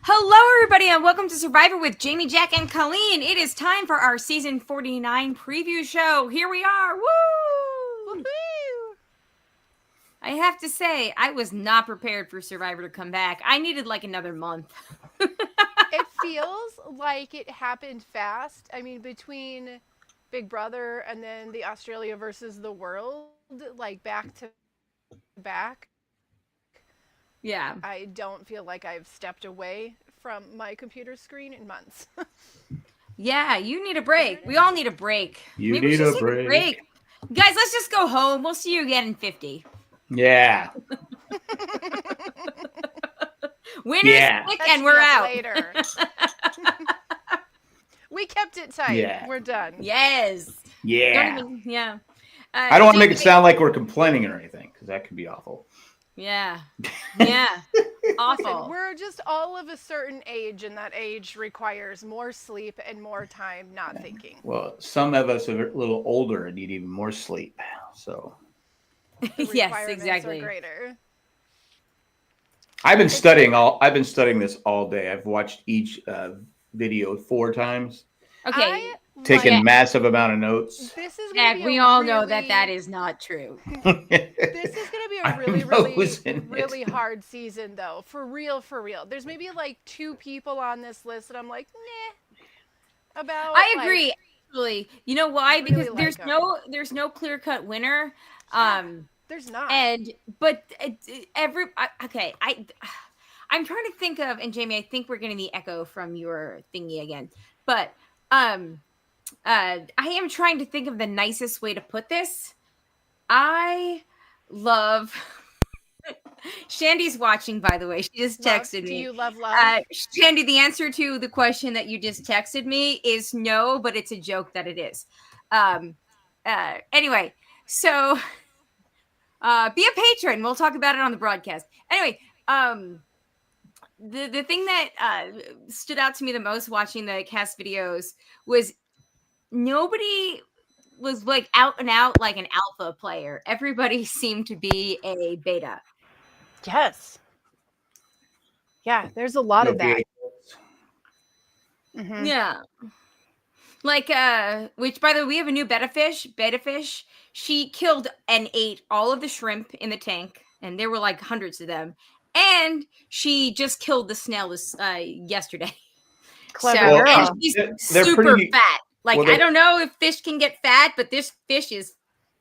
Hello, everybody, and welcome to Survivor with Jamie, Jack, and Colleen. It is time for our season 49 preview show. Here we are. Woo! Woo-hoo! I have to say, I was not prepared for Survivor to come back. I needed like another month. It feels like it happened fast. I mean, between Big Brother and then the Australia versus the world, like back to back. Yeah. I don't feel like I've stepped away from my computer screen in months. Yeah, you need a break. We all need a break. You need a break. Guys, let's just go home. We'll see you again in 50. Yeah. Winners pick and we're out. Later. We kept it tight. Yeah. We're done. Yes. Yeah. Yeah. I don't want to make it sound like we're complaining or anything, because that could be awful. Yeah. Yeah. Awful. Listen, we're just all of a certain age, and that age requires more sleep and more time not thinking. Well, some of us are a little older and need even more sleep. So. Yes, exactly. Are greater. I've been studying this all day. I've watched each video 4 times. Okay. Taking massive amount of notes. This is Jack, we all know that is not true. This is going to be a really hard season, though. For real. There's maybe like 2 people on this list that I'm like, nah. About. I agree. Actually, you know why? Because really there's no clear-cut winner. There's not. I'm trying to think of, and Jamie, I think we're getting the echo from your thingy again, but I am trying to think of the nicest way to put this. I love Shandy's watching, by the way. She just texted me. Do you love? Shandy, the answer to the question that you just texted me is no, but it's a joke that it is. Anyway, so be a patron. We'll talk about it on the broadcast. Anyway, the thing that stood out to me the most watching the cast videos was nobody was like out and out like an alpha player. Everybody seemed to be a beta. Yes. Yeah, there's a lot of that. Mm-hmm. Yeah. Like, which by the way, we have a new beta fish. She killed and ate all of the shrimp in the tank, and there were like hundreds of them. And she just killed the snail yesterday. Clever girl. And she's super fat. Like, I don't know if fish can get fat, but this fish is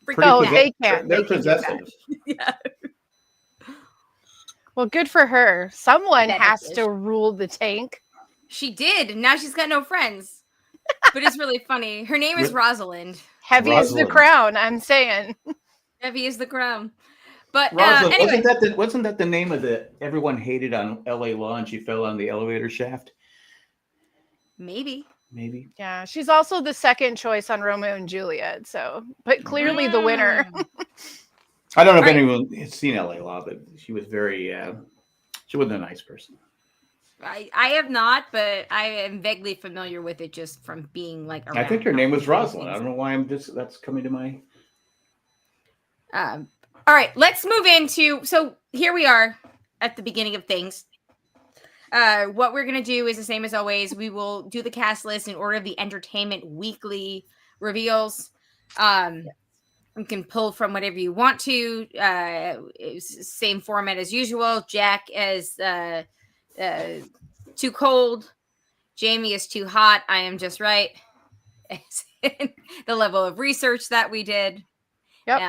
freaking fat. They can't. They're possessive. Yeah. Well, good for her. Someone has to rule the tank. She did, and now she's got no friends. But it's really funny. Her name is Rosalind. Heavy is the crown, I'm saying. Heavy is the crown. But Rosalind, anyway. wasn't that the name of the everyone hated on LA Law and she fell on the elevator shaft? Maybe. Yeah, she's also the second choice on Romeo and Juliet, but clearly the winner. I don't know if anyone has seen LA Law, but she was she wasn't a nice person. I have not, but I am vaguely familiar with it just from being like around. I think her name was Rosalind. I don't know why that's coming to my. All right, let's move into. So here we are at the beginning of things. What we're gonna do is the same as always. We will do the cast list in order of the entertainment weekly reveals. You can pull from whatever you want to. Same format as usual. Jack as too cold. Jamie is too hot. I am just right. The level of research that we did. Yep.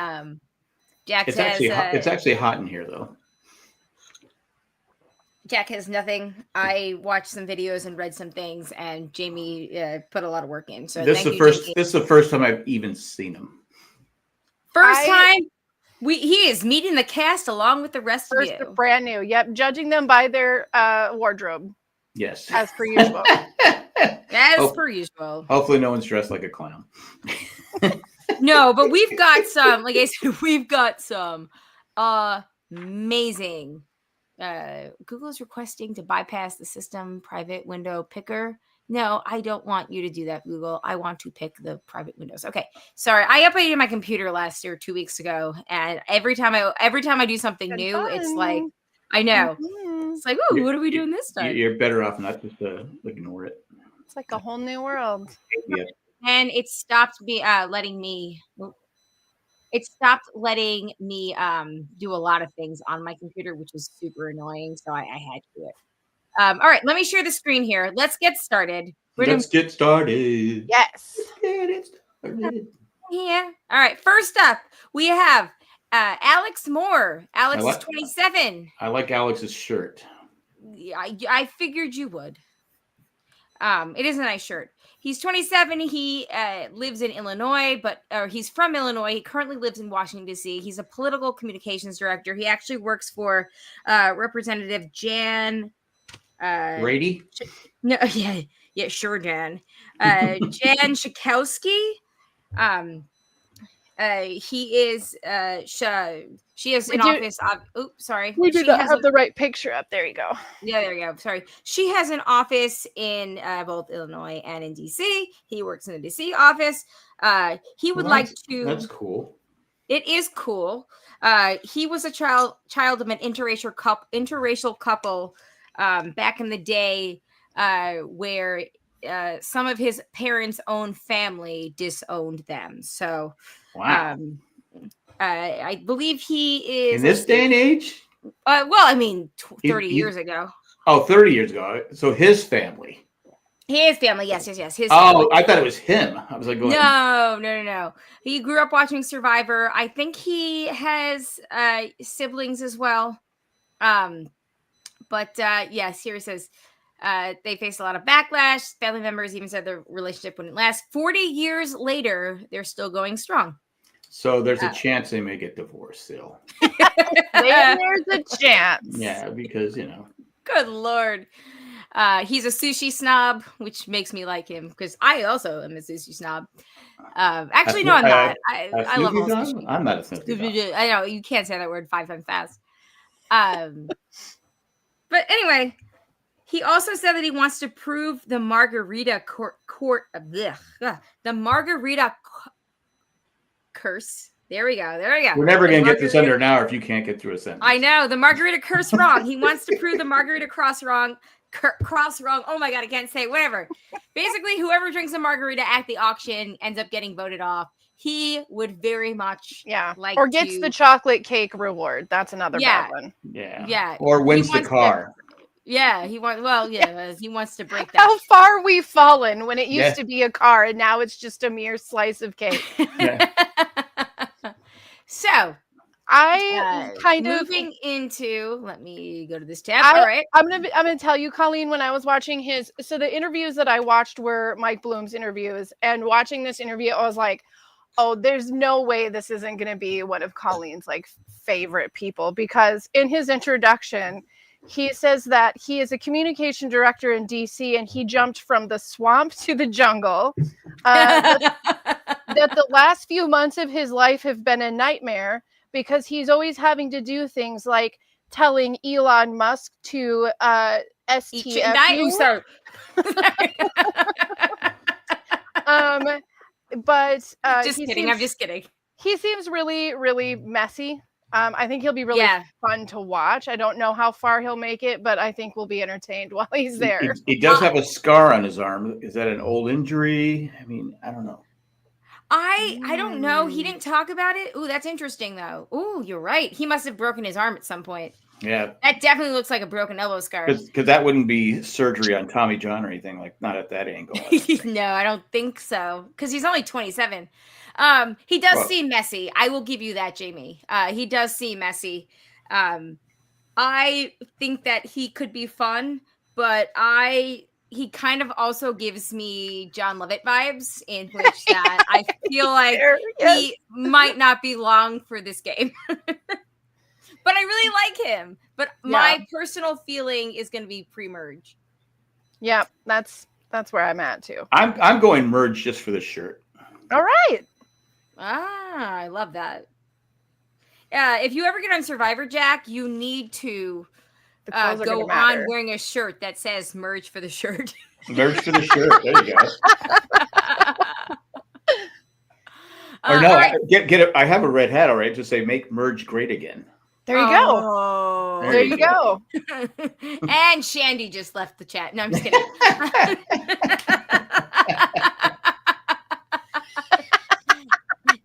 Jack it's says it's actually hot in here though. Jack has nothing. I watched some videos and read some things, and Jamie put a lot of work in. So this is the first time I've even seen him. First time he is meeting the cast along with the rest of you. Brand new. Yep. Judging them by their wardrobe. Yes. As per usual. As per usual. Hopefully no one's dressed like a clown. No, but we've got some, like I said, we've got some amazing. Google's requesting to bypass the system private window picker. No, I don't want you to do that, Google. I want to pick the private windows. Okay, sorry. I updated my computer last year, 2 weeks ago, and every time I do something Good new, it's fun. like I know. Mhm. It's like, ooh, what are we doing this time? You're better off not just ignore it. It's like a whole new world. Yeah. And it stopped letting me. It stopped letting me do a lot of things on my computer, which was super annoying. So I had to do it. All right, let me share the screen here. Let's get started. Let's get started. Yes. Get it started. Yeah. All right. First up, we have Alex Moore. Alex is 27. I like Alex's shirt. I figured you would. It is a nice shirt. He's 27. He lives in Illinois, or he's from Illinois. He currently lives in Washington, D.C. He's a political communications director. He actually works for Representative Jan. Brady? No, yeah, sure, Jan. Jan Schakowsky. He is. She has an office. Sorry. We do not have the right picture up. There you go. Yeah, there you go. Sorry. She has an office in both Illinois and in DC. He works in the DC office. He would like to. That's cool. It is cool. He was a child of an interracial couple back in the day where some of his parents' own family disowned them. So, wow. I believe he is in this day and age. Well, I mean, 30 years ago. Oh, 30 years ago. So his family. His family, yes. His family. I thought it was him. I was like, no. He grew up watching Survivor. I think he has siblings as well. But yes, here it says they faced a lot of backlash. Family members even said the relationship wouldn't last. 40 years later, they're still going strong. So there's a chance they may get divorced still. There's a chance. Yeah, because, Good Lord. He's a sushi snob, which makes me like him because I also am a sushi snob. Actually, no, I'm not. I love all sushi. I'm not a sushi. I know you can't say that word 5 times fast. But anyway, he also said that he wants to prove the margarita the margarita curse. There we go. We're never going to get this under an hour if you can't get through a sentence. I know. The margarita curse wrong. He wants to prove the margarita cross wrong. Oh my God, I can't say it. Whatever. Basically, whoever drinks a margarita at the auction ends up getting voted off. He would very much like or gets the chocolate cake reward. That's another bad one. Yeah. Or wins the car. He wants to break that. How far we've fallen when it used to be a car and now it's just a mere slice of cake. So I moving into. Let me go to this tab. All right, I'm gonna tell you, Colleen. When I was watching the interviews that I watched were Mike Bloom's interviews, and watching this interview, I was like, oh, there's no way this isn't gonna be one of Colleen's like favorite people, because in his introduction, he says that he is a communication director in DC and he jumped from the swamp to the jungle. That the last few months of his life have been a nightmare because he's always having to do things like telling Elon Musk to STF. Sorry. But just kidding. I'm just kidding. He seems really, really messy. I think he'll be really fun to watch. I don't know how far he'll make it, but I think we'll be entertained while he's there. He does have a scar on his arm. Is that an old injury? I mean, I don't know. I don't know. He didn't talk about it. Ooh, that's interesting, though. Ooh, you're right. He must have broken his arm at some point. Yeah. That definitely looks like a broken elbow scar. Because that wouldn't be surgery on Tommy John or anything, like not at that angle. No, I don't think so. Because he's only 27. He does seem messy. I will give you that, Jamie. He does seem messy. I think that he could be fun, but he kind of also gives me John Lovett vibes, in which that I feel like he might not be long for this game. But I really like him. But my personal feeling is going to be pre-merge. Yeah, that's where I'm at too. I'm going merge just for the shirt. All right. I love that. If you ever get on Survivor, Jack, you need to The clothes are go gonna matter. on wearing a shirt that says "Merge for the shirt." Merge for the shirt. There you go. Or no, all right. get it. I have a red hat. All right, just say "Make Merge Great Again." There you go. Oh. There you go. And Shandy just left the chat. No, I'm just kidding.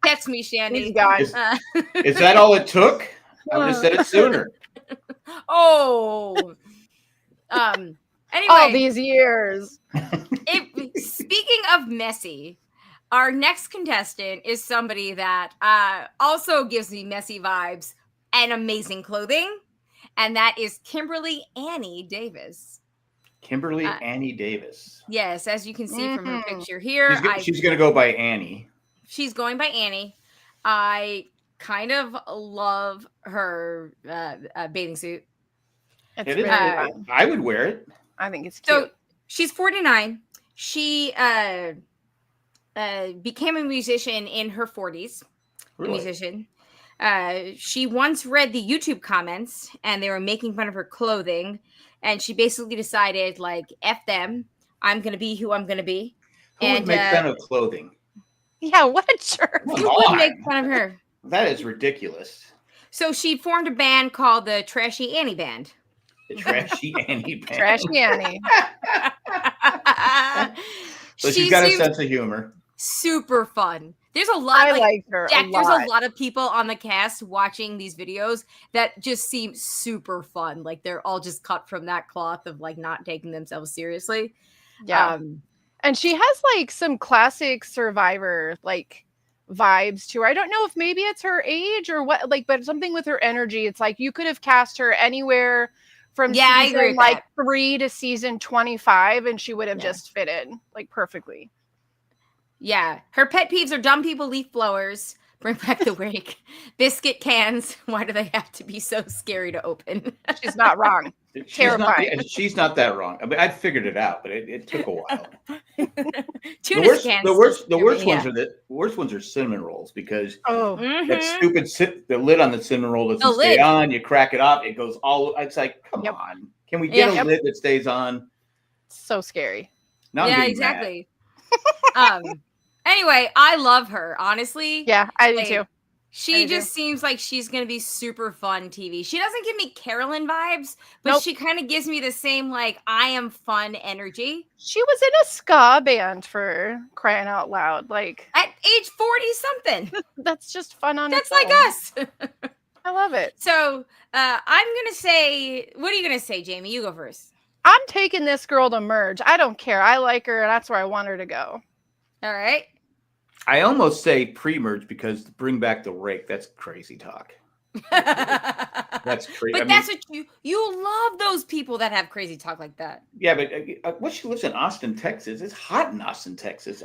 Text me, Shandy. He's gone. Is that all it took? I would have said it sooner. Oh. Anyway, All these years. Speaking of messy, our next contestant is somebody that also gives me messy vibes and amazing clothing, and that is Kimberly Annie Davis. Kimberly Annie Davis. Yes, as you can see from her picture here, She's going to go by Annie. She's going by Annie. I kind of love her bathing suit. It's It is. very fun. I would wear it. I think it's cute. So she's 49. She became a musician in her 40s. Really? A musician. She once read the YouTube comments and they were making fun of her clothing. And she basically decided, like, F them. I'm going to be who I'm going to be. Who would make fun of clothing? Yeah, what a jerk. Come Who on. would make fun of her? That is ridiculous. So she formed a band called the Trashy Annie Band. The Trashy Annie Band. Trashy Annie. So she's got a sense of humor. Super fun. There's a lot. I like her. Jack, a there's lot. a lot of people on the cast watching these videos that just seem super fun. Like they're all just cut from that cloth of like not taking themselves seriously. Yeah. And she has like some classic Survivor like vibes to her. I don't know if maybe it's her age or what, like, but something with her energy. It's like you could have cast her anywhere from I agree season with like that. 3 to season 25, and she would have just fit in like perfectly. Yeah. Her pet peeves are dumb people, leaf blowers, bring back the wake, biscuit cans. Why do they have to be so scary to open? She's not wrong. Terrifying. She's not that wrong. I mean, I figured it out, but it took a while. Tuna cans. The worst ones are cinnamon rolls because that stupid the lid on the cinnamon roll doesn't stay on. You crack it off, it goes all. It's like, come on, can we get a lid that stays on? So scary. Now I'm getting exactly. Anyway, I love her, honestly. Yeah, I do too. She just seems like she's going to be super fun TV. She doesn't give me Carolyn vibes, but she kind of gives me the same, like, I am fun energy. She was in a ska band for crying out loud. Like, at age 40-something. That's just fun on That's its like own. us. I love it. So, I'm going to say, what are you going to say, Jamie? You go first. I'm taking this girl to Merge. I don't care. I like her, and that's where I want her to go. All right. I almost say pre-merge because to bring back the rake, that's crazy talk. That's crazy. But that's what you love those people that have crazy talk like that. Yeah, but she lives in Austin, Texas. It's hot in Austin, Texas.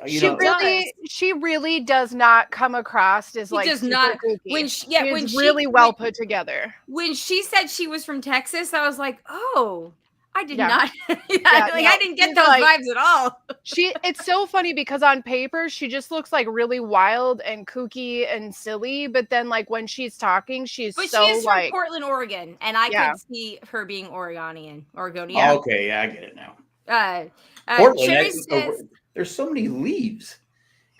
She really does not come across as like does not when she's really well put together. When she said she was from Texas, I was like, oh. I did not. I didn't get those vibes at all. It's so funny because on paper she just looks like really wild and kooky and silly, but then like when she's talking, she's from Portland, Oregon, and I could see her being Oregonian. Oh, okay, yeah, I get it now. Portland, there's so many leaves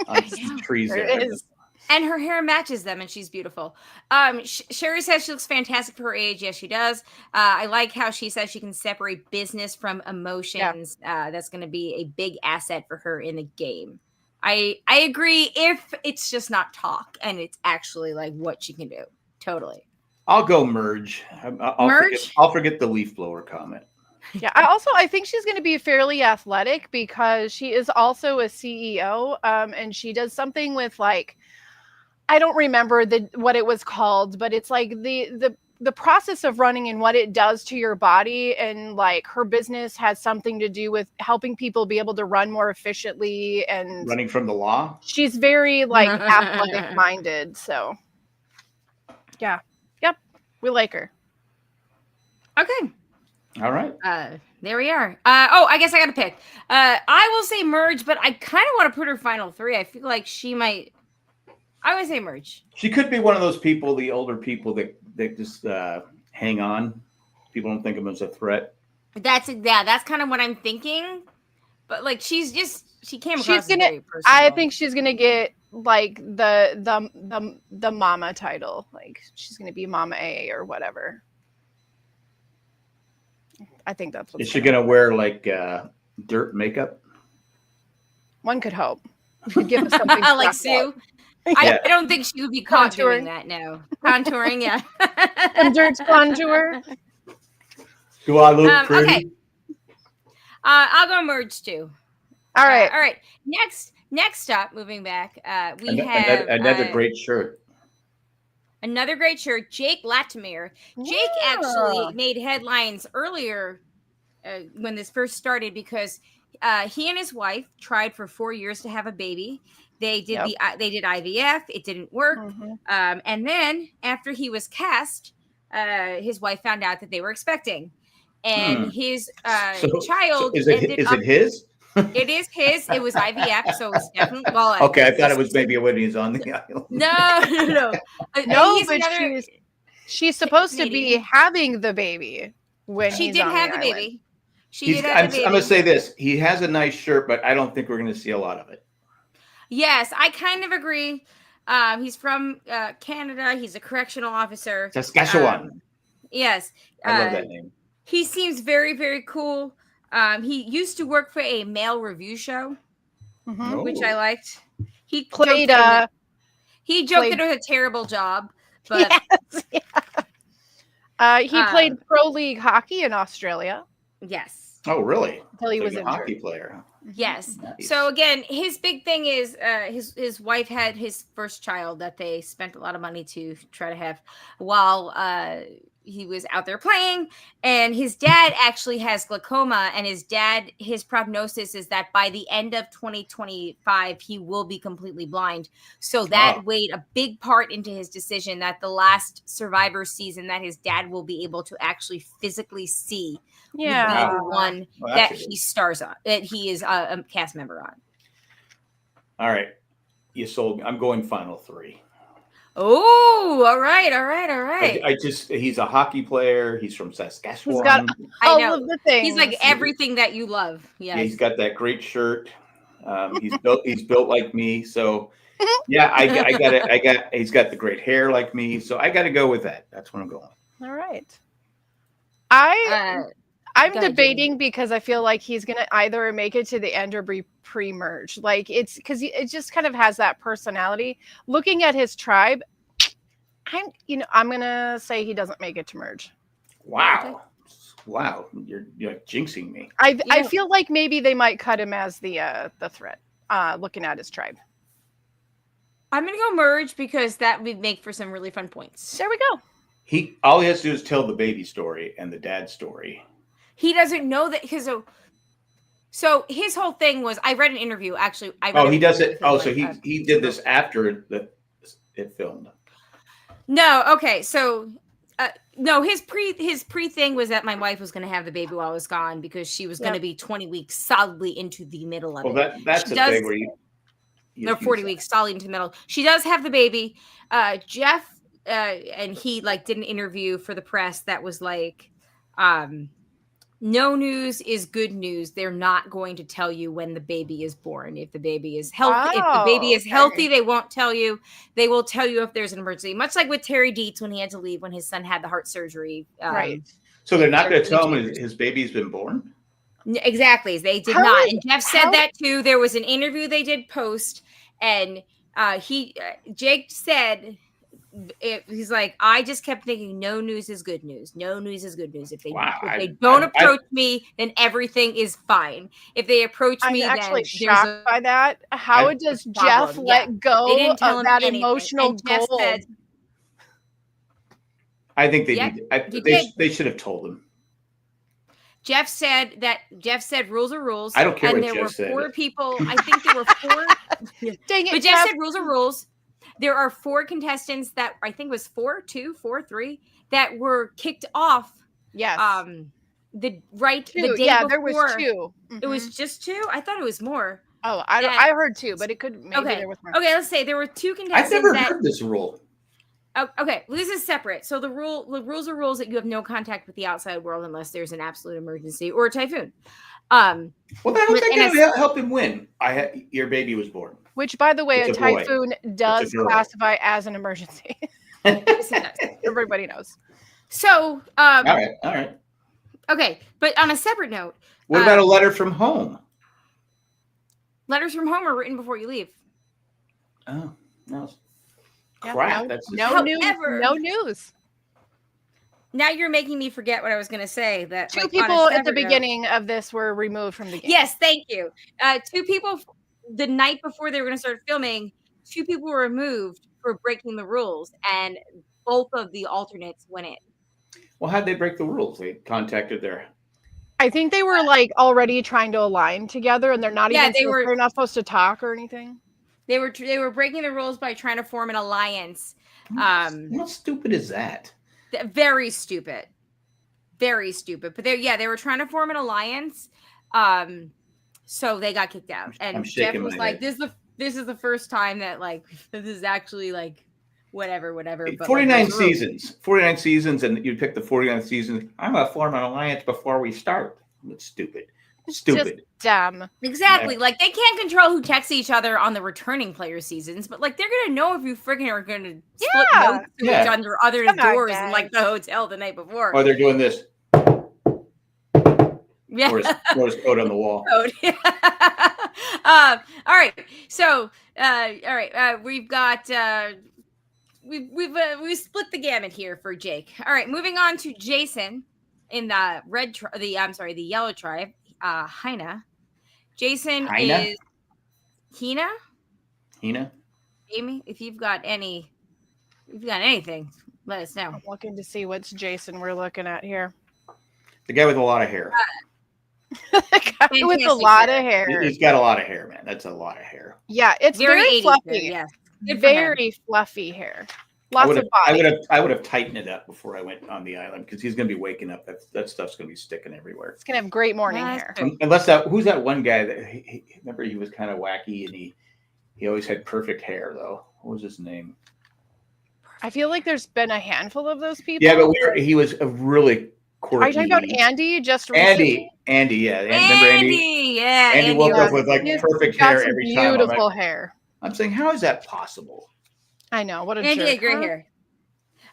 on the trees there. And her hair matches them, and she's beautiful. Sherry says she looks fantastic for her age. Yes, she does. I like how she says she can separate business from emotions. Yeah. That's going to be a big asset for her in the game. I agree if it's just not talk and it's actually like what she can do. Totally. I'll go merge. I'll forget the leaf blower comment. Yeah, I think she's going to be fairly athletic because she is also a CEO, and she does something with like, I don't remember what it was called, but it's like the process of running and what it does to your body, and like her business has something to do with helping people be able to run more efficiently and running from the law. She's very like athletic minded, so yeah, yep, we like her. Okay. All right. There we are. I guess I got to pick. I will say merge, but I kind of want to put her final 3. I feel like she might. I would say merge. She could be one of those people, the older people that just hang on. People don't think of them as a threat. That's kind of what I'm thinking. But like, she came across as very personal. I think she's gonna get like the mama title. Like she's gonna be Mama A or whatever. I think that's what. Is she gonna wear like dirt makeup? One could hope. We could give us something like Sue. I don't think she would be caught doing that. No, contouring. Yeah, and dirt contour. Do I look pretty? Okay. I'll go merge too. All right. All right. Next up, moving back, we have another great shirt. Another great shirt, Jake Latimer. Jake actually made headlines earlier when this first started because he and his wife tried for 4 years to have a baby. They did they did IVF. It didn't work. And then after he was cast, his wife found out that they were expecting, and his child. Is it his? It is his. It was IVF, so it's definitely okay, I thought it was maybe when he's on the island. No. But she's supposed to be having the baby when she he's did on have the the island. baby. She did have the baby. I'm going to say this: he has a nice shirt, but I don't think we're going to see a lot of it. Yes, I kind of agree. He's from Canada. He's a correctional officer. Saskatchewan. Yes, I love that name. He seems very, very cool. He used to work for a male review show, which I liked. He played. He joked that it was a terrible job, but he played pro league hockey in Australia. Yes. Oh, really? Until he was a injured. hockey player. Yes. Nice. So again, his big thing is his wife had his first child that they spent a lot of money to try to have while he was out there playing, and his dad actually has glaucoma, and his prognosis is that by the end of 2025 he will be completely blind. So that weighed a big part into his decision that the last Survivor season that his dad will be able to actually physically see will be the one that he stars on, that he is a cast member on. All right, you sold me. I'm going final three. Oh, all right. He's a hocky player. He's from Saskatchewan. He's got all of the things. He's like everything that you love. Yes. Yeah, he's got that great shirt. He's built like me. So yeah, he's got the great hair like me. So I got to go with that. That's what I'm going. All right. I'm debating because I feel like he's going to either make it to the end or be pre-merge. Like it's because it just kind of has that personality. Looking at his tribe, I'm going to say he doesn't make it to merge. Wow. Wow. You're jinxing me. I feel like maybe they might cut him as the threat, looking at his tribe. I'm going to go merge because that would make for some really fun points. There we go. All he has to do is tell the baby story and the dad story. He doesn't know that because so his whole thing was, I read an interview actually. He does it. Oh, so he did this after it filmed. No, okay, so no, his pre thing was that my wife was going to have the baby while I was gone because she was going to be 20 weeks solidly into the middle of it. Well, that's a thing where no, 40 weeks solidly into the middle. She does have the baby. Jeff and he did an interview for the press that was like, no news is good news. They're not going to tell you when the baby is born. If the baby is healthy, they won't tell you. They will tell you if there's an emergency. Much like with Terry Dietz when he had to leave when his son had the heart surgery. Right. So they're not going to tell him his baby's been born? Exactly. They did not. And Jeff said that too. There was an interview they did post, and Jake said, he's like, I just kept thinking no news is good news. No news is good news. If they don't approach me, then everything is fine. If they approach me, I'm actually shocked by that. How does Jeff let go of that emotional goal? I think they should have told him. Jeff said rules are rules. I don't care what Jeff said. And there were 4 people. I think there were 4. Dang it, but Jeff said rules are rules. There are 4 contestants that I think was 3 that were kicked off. Yes. The day before. There was 2. It was just 2. I thought it was more. Oh, I heard two, but it could maybe there was more. Okay, let's say there were two contestants. I've never heard this rule. Oh, okay, well, this is separate. So the rules are rules that you have no contact with the outside world unless there's an absolute emergency or a typhoon. Well, how's that going to help him win? Your baby was born. Which, by the way, a typhoon does classify as an emergency. Everybody knows. So, all right. Okay, but on a separate note, what about a letter from home? Letters from home are written before you leave. Oh, no. Crap. That's no news. Now you're making me forget what I was going to say. That two people at the beginning of this were removed from the game. Yes, thank you. Two people, the night before they were going to start filming, two people were removed for breaking the rules, and both of the alternates went in. Well, how'd they break the rules? They contacted their... I think they were already trying to align together, and they're not they're not supposed to talk or anything. They were breaking the rules by trying to form an alliance. How stupid is that? Very stupid. Very stupid. But they were trying to form an alliance. So they got kicked out. And Jeff was like, this is the first time that this is actually whatever. But 49 seasons. 49 seasons, and you pick the 49th season. I'm gonna form an alliance before we start. That's stupid. Stupid. Just dumb. Exactly. They can't control who texts each other on the returning player seasons, but they're gonna know if you freaking are gonna split notes to each under other doors in the hotel the night before. Or they're doing this. Yeah. Morse code on the wall. All right. So we've got we've split the gamut here for Jake. All right, moving on to Jason in the yellow tribe. Hina. Jason is Hina. Amy, if you've got anything, let us know. I'm looking to see which Jason we're looking at here. The guy with a lot of hair. The guy with a lot of hair. He's got a lot of hair, man. That's a lot of hair. Yeah, it's very fluffy. Hair, yes. Very fluffy hair. Lots of body. I would have tightened it up before I went on the island because he's going to be waking up. That stuff's going to be sticking everywhere. It's going to have great morning hair. Unless who's that one guy that remember he was kind of wacky and he always had perfect hair though. What was his name? I feel like there's been a handful of those people. Yeah, but he was a really quirky. Are you talking about Andy? Just recently? Andy, yeah. Remember Andy? Yeah. Andy woke up with perfect hair every time. Beautiful hair. I'm saying, how is that possible? I know. What a Andy jerk. had great hair.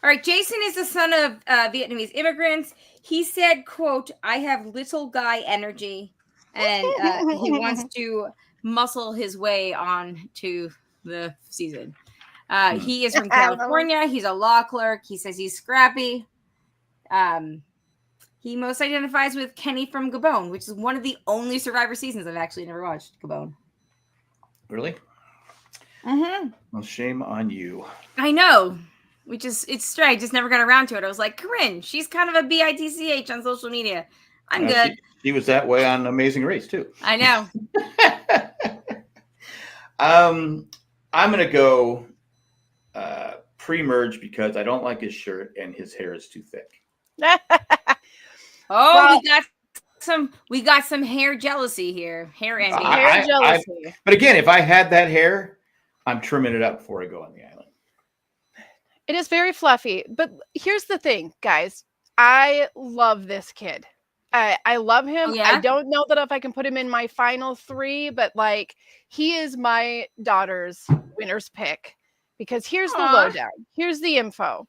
All right, Jason is the son of Vietnamese immigrants. He said, quote, I have little guy energy, and he wants to muscle his way on to the season. He is from California. He's a law clerk. He says he's scrappy. He most identifies with Kenny from Gabon, which is one of the only Survivor seasons I've actually never watched. Gabon. Really? Mm-hmm. Well, shame on you. I know. It's strange. Just never got around to it. I was like, Corinne, she's kind of a BITCH on social media. I'm good. She was that way on Amazing Race too. I know. I'm gonna go pre-merge because I don't like his shirt and his hair is too thick. We got some hair jealousy here. Hair envy. Hair jealousy. But again, if I had that hair, I'm trimming it up before I go on the island. It is very fluffy, but here's the thing, guys. I love this kid. I love him. Yeah? I don't know that if I can put him in my final three, but he is my daughter's winner's pick because here's the lowdown. Here's the info.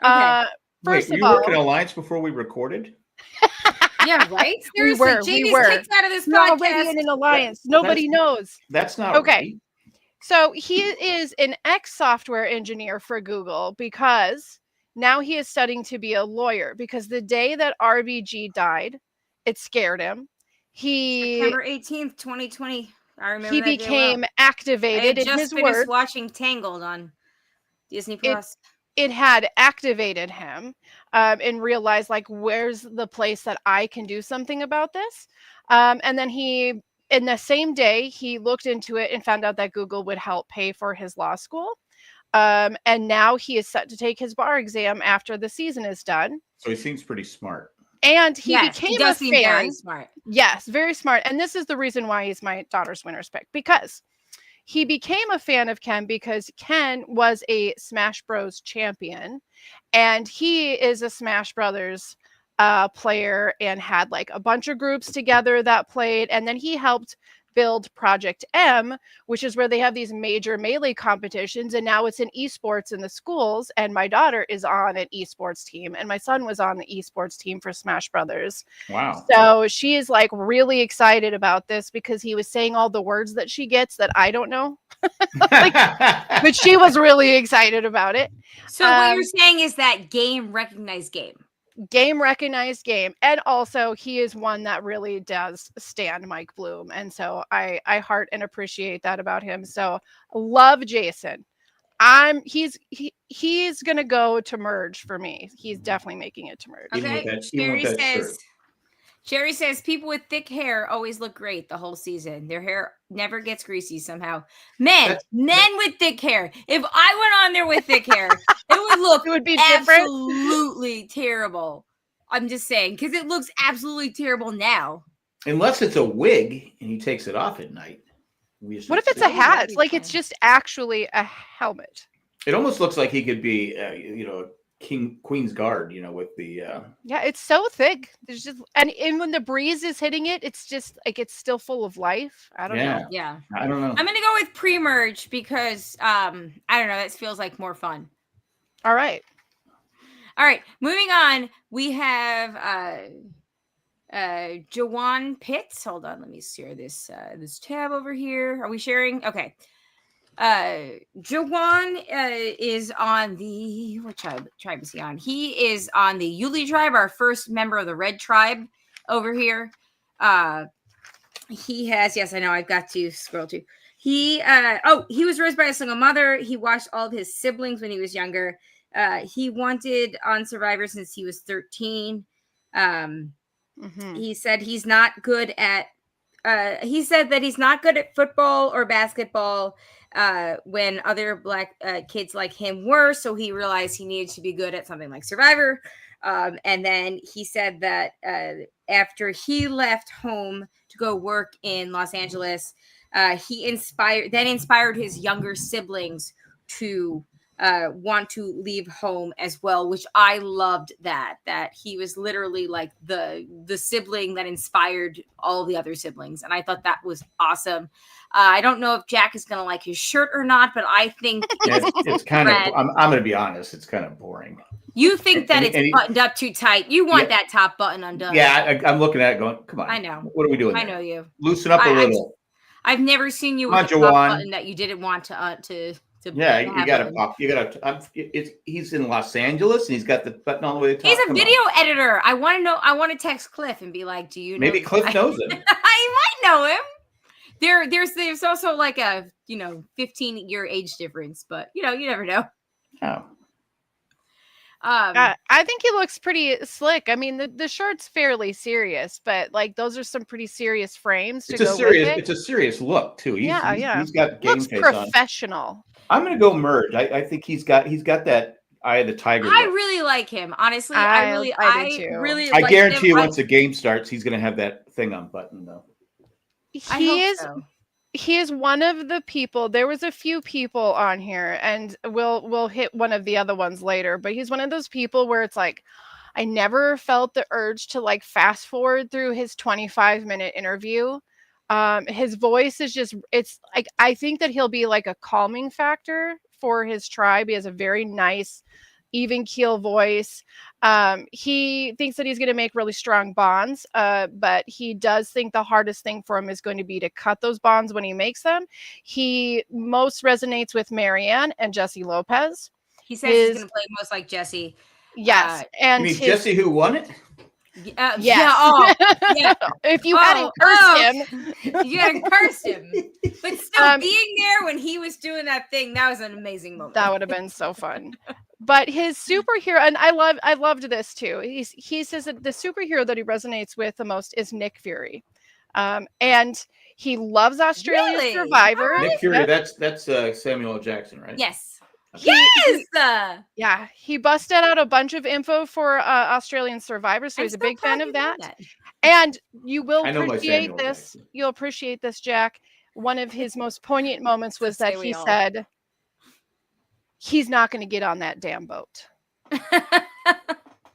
Okay. First Wait, of all, you were in Alliance before we recorded? Yeah, right? Seriously, we were. kicked out of this podcast. Already in an alliance. Nobody knows. That's not okay. Right. So he is an ex-software engineer for Google because now he is studying to be a lawyer because the day that RBG died, it scared him. September 18th, 2020. I remember he became activated in his work. I just watching Tangled on Disney Plus. It had activated him and realized where's the place that I can do something about this? And then in the same day, he looked into it and found out that Google would help pay for his law school. And now he is set to take his bar exam after the season is done. So he seems pretty smart. And he became a fan. Very smart. Yes, very smart. And this is the reason why he's my daughter's winner's pick, because he became a fan of Ken because Ken was a Smash Bros champion, and he is a Smash Brothers player and had like a bunch of groups together that played. And then he helped build Project M, which is where they have these major melee competitions, and now it's in esports in the schools. And my daughter is on an esports team, and my son was on the esports team for Smash Brothers. Wow. So she is like really excited about this because he was saying all the words that she gets that I don't know. But she was really excited about it. So what you're saying is that game recognized game. Game recognized game. And also he is one that really does stand Mike Bloom, and so I heart and appreciate that about him. So love Jason. He's gonna go to merge for me. He's definitely making it to merge. Okay. Sherry says people with thick hair always look great the whole season. Their hair never gets greasy somehow. Men with thick hair. If I went on there with thick hair, it would be absolutely terrible. I'm just saying, because it looks absolutely terrible now. Unless it's a wig and he takes it off at night. What if it's a hat? Like it's just actually a helmet. It almost looks like he could be, Queen's Guard, with the. Yeah, it's so thick. There's just and when the breeze is hitting it, it's just like it's still full of life. I don't know. Yeah, I don't know. I'm gonna go with pre-merge because I don't know. That feels like more fun. All right. Moving on. We have Jawan Pitts. Hold on, let me share this tab over here. Are we sharing? Okay. Jawan is on the what tribe is he on? He is on the Yuli tribe, our first member of the Red tribe over here. He has, yes, I know, I've got to scroll to. He was raised by a single mother. He watched all of his siblings when he was younger. He wanted on Survivor since he was 13. He said he's not good at football or basketball when other Black kids like him were. So he realized he needed to be good at something like Survivor. And then he said that after he left home to go work in Los Angeles, he inspired his younger siblings to want to leave home as well, which I loved that he was literally like the sibling that inspired all the other siblings. And I thought that was awesome. I don't know if Jack is going to like his shirt or not, but I think it's kind of, I'm going to be honest, it's kind of boring. You think that it's buttoned up too tight. You want that top button undone. Yeah, I'm looking at it going, come on. I know. What are we doing? I know you. Loosen up a little. I've never seen you with a top button that you didn't want to yeah, you got to pop. You got to. He's in Los Angeles, and he's got the button all the way to the top. He's a video editor. I want to know. I want to text Cliff and be like, "Do you know?" Maybe Cliff knows him. I might know him. There's also like a 15-year age difference, but you never know. Oh. I think he looks pretty slick. I mean, the shirt's fairly serious, but like those are some pretty serious frames. It's a serious look too. He's got game face professional. I'm going to go merge. I think he's got that eye of the tiger. I really like him, honestly. I do too. Really, I guarantee you, once the game starts, he's going to have that thing unbuttoned though. He is one of the people. There was a few people on here, and we'll hit one of the other ones later. But he's one of those people where it's like, I never felt the urge to like fast forward through his 25-minute interview. His voice is just, it's like, I think that he'll be like a calming factor for his tribe. He has a very nice, even keel voice. He thinks that he's going to make really strong bonds, but he does think the hardest thing for him is going to be to cut those bonds when he makes them. He most resonates with Marianne and Jesse Lopez. He says he's going to play most like Jesse. Yes. And Jesse who won it? Yes. Yeah. If you hadn't cursed him. You hadn't cursed him. But still being there when he was doing that thing, that was an amazing moment. That would have been so fun. But his superhero, and I loved this too. He says that the superhero that he resonates with the most is Nick Fury. And he loves Australian Survivor. Nick Fury, that's Samuel L. Jackson, right? Yes. Yeah, he busted out a bunch of info for Australian Survivor, so he's a big fan of that. And you will appreciate this. You'll appreciate this, Jack. One of his most poignant moments was that he said he's not going to get on that damn boat.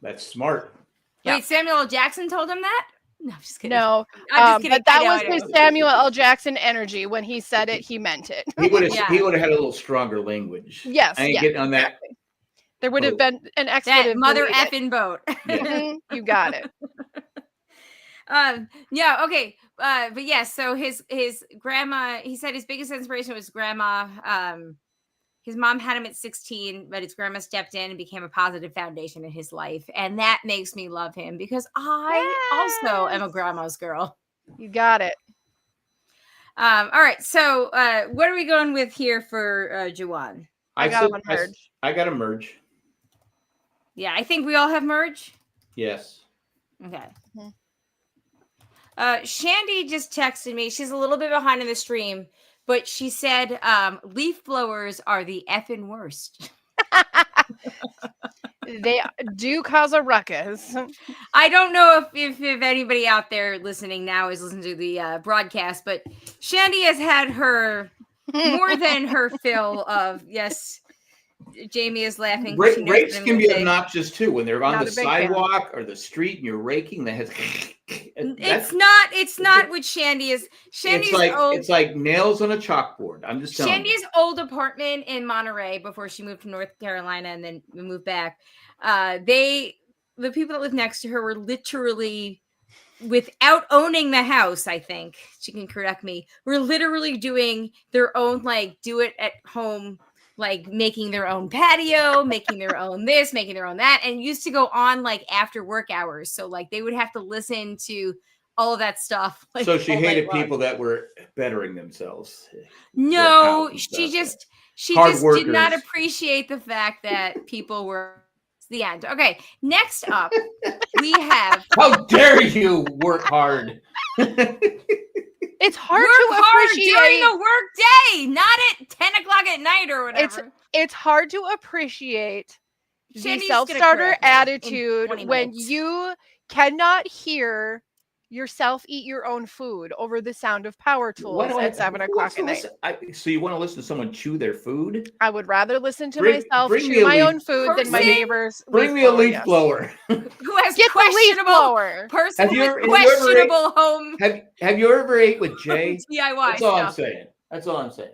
That's smart. Wait, Samuel L. Jackson told him that? No, I'm just kidding. No, I'm just kidding. But that was his Samuel L. Jackson energy. When he said it, he meant it. He would have had a little stronger language. Yes, I ain't getting on that. Exactly. There would have been an expletive. That mother effing boat. You got it. Yeah, okay. But yes, so his grandma, he said his biggest inspiration was grandma. His mom had him at 16, but his grandma stepped in and became a positive foundation in his life. And that makes me love him because I also am a grandma's girl. You got it. All right. So what are we going with here for Juwan? I got a merge. I got a merge. Yeah, I think we all have merge. Yes. Okay. Shandy just texted me. She's a little bit behind in the stream, but she said leaf blowers are the effing worst. They do cause a ruckus. I don't know if anybody out there listening now is listening to the broadcast, but Shandy has had her more than her fill of, yes, Jamie is laughing. Rakes can be obnoxious too when they're on the sidewalk or the street and you're raking. It's not what Shandy is. Shandy's it's like nails on a chalkboard. I'm just telling Shandy's old apartment in Monterey before she moved to North Carolina and then moved back. The people that lived next to her were literally, without owning the house, I think she can correct me, were literally doing their own do it at home. Like making their own patio, making their own this, making their own that, and used to go on after work hours. So they would have to listen to all of that stuff. So she hated people that were bettering themselves. No, she just did not appreciate the fact that people were. It's the end. Okay, next up we have. How dare you work hard? It's hard to appreciate during the work day, not at 10 o'clock at night or whatever. It's hard to appreciate the self-starter attitude when you cannot hear yourself eat your own food over the sound of power tools at 7 o'clock at night. So you want to listen to someone chew their food? I would rather listen to myself chew my own food than my neighbors. Bring me a leaf blower. Who has questionable home? Have you ever ate with Jay? DIY. That's all I'm saying. That's all I'm saying.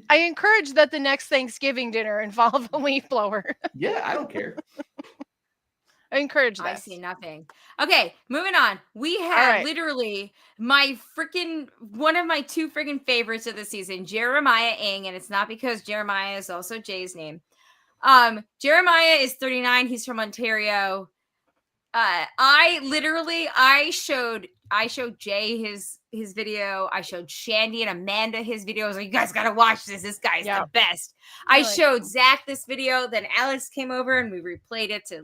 I encourage that the next Thanksgiving dinner involve a leaf blower. Yeah, I don't care. I encourage that. I see nothing. Okay, moving on. We have literally one of my two freaking favorites of the season, Jeremiah Ng, and it's not because Jeremiah is also Jay's name. Jeremiah is 39. He's from Ontario. I showed Jay his video. I showed Shandy and Amanda his video. I was like, you guys gotta watch this. This guy's the best. I showed Zach this video. Then Alex came over and we replayed it to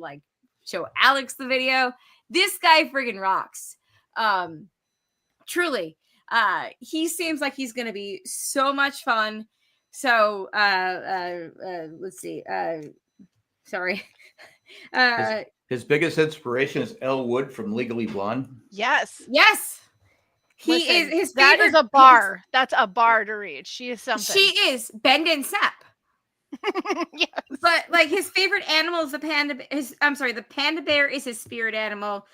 show Alex the video. This guy friggin' rocks. Truly. He seems like he's gonna be so much fun. So let's see. Sorry. His biggest inspiration is Elle Wood from Legally Blonde. Yes. He is his that favorite. Is a bar. That's a bar to read. She is something. She is Bend and Sap. Yes. But his favorite animal is the panda. The panda bear is his spirit animal.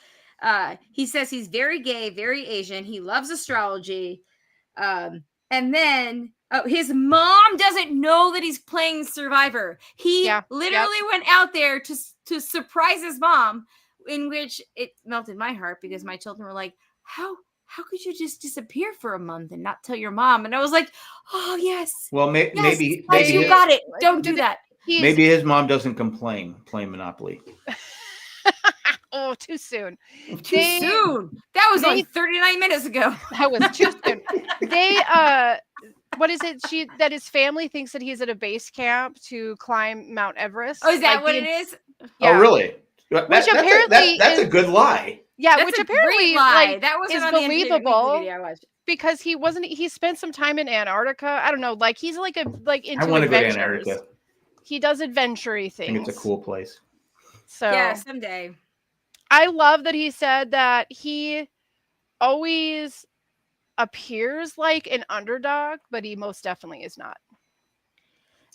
He says he's very gay, very Asian. He loves astrology. And then his mom doesn't know that he's playing Survivor. He literally went out there to surprise his mom, in which it melted my heart because my children were like, how could you just disappear for a month and not tell your mom? And I was like, oh, yes. Well, maybe you got it. Don't do that. Maybe his mom doesn't complain playing Monopoly. Oh, too soon. Too soon. That was only 39 minutes ago. That was too soon. What is it? That his family thinks that he's at a base camp to climb Mount Everest. Oh, is that what it is? Yeah. Oh, really? That's a good lie. Yeah, That's which a apparently great lie. like That wasn't is on the Entertainment Weekly believable video I watched. because he spent some time in Antarctica. I don't know, like he's like into I want to go to adventures. Antarctica. He does adventure-y I things. think it's a cool place. So yeah, someday. I love that he said that he always appears like an underdog, but he most definitely is not.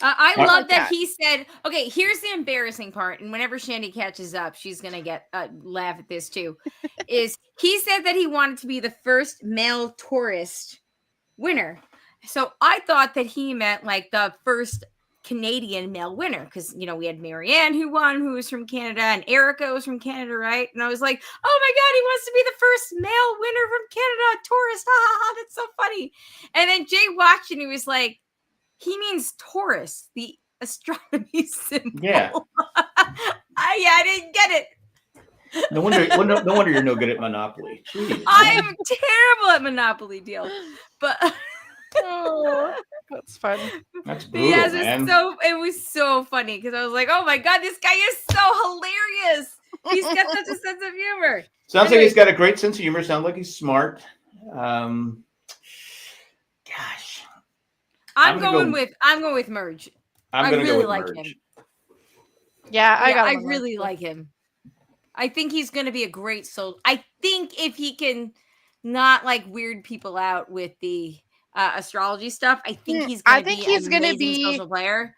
I What? love that he said, okay, here's the embarrassing part. And whenever Shandy catches up, she's going to get laugh at this too. Is he said that he wanted to be the first male tourist winner. So I thought that he meant like the first Canadian male winner because, you know, we had Marianne who won, who was from Canada, and Erica was from Canada, right? And I was like, oh my God, he wants to be the first male winner from Canada, tourist. Ha ha ha, that's so funny. And then Jay watched and he was like, he means Taurus, the astronomy symbol. Yeah. I didn't get it. No wonder you're no good at Monopoly. Jeez. I am terrible at Monopoly deals. But Oh, that's fun. That's brutal, yes, man. it was so funny because I was like, oh my God, this guy is so hilarious. He's got such a sense of humor. Sounds like he's got a great sense of humor. Sounds like he's smart. Gosh. I'm going with Merge. I'm going to really go with like Merge. him. Yeah, I really like him. I think he's going to be a great soul. I think if he can not like weird people out with the astrology stuff, I think he's going to be a social player.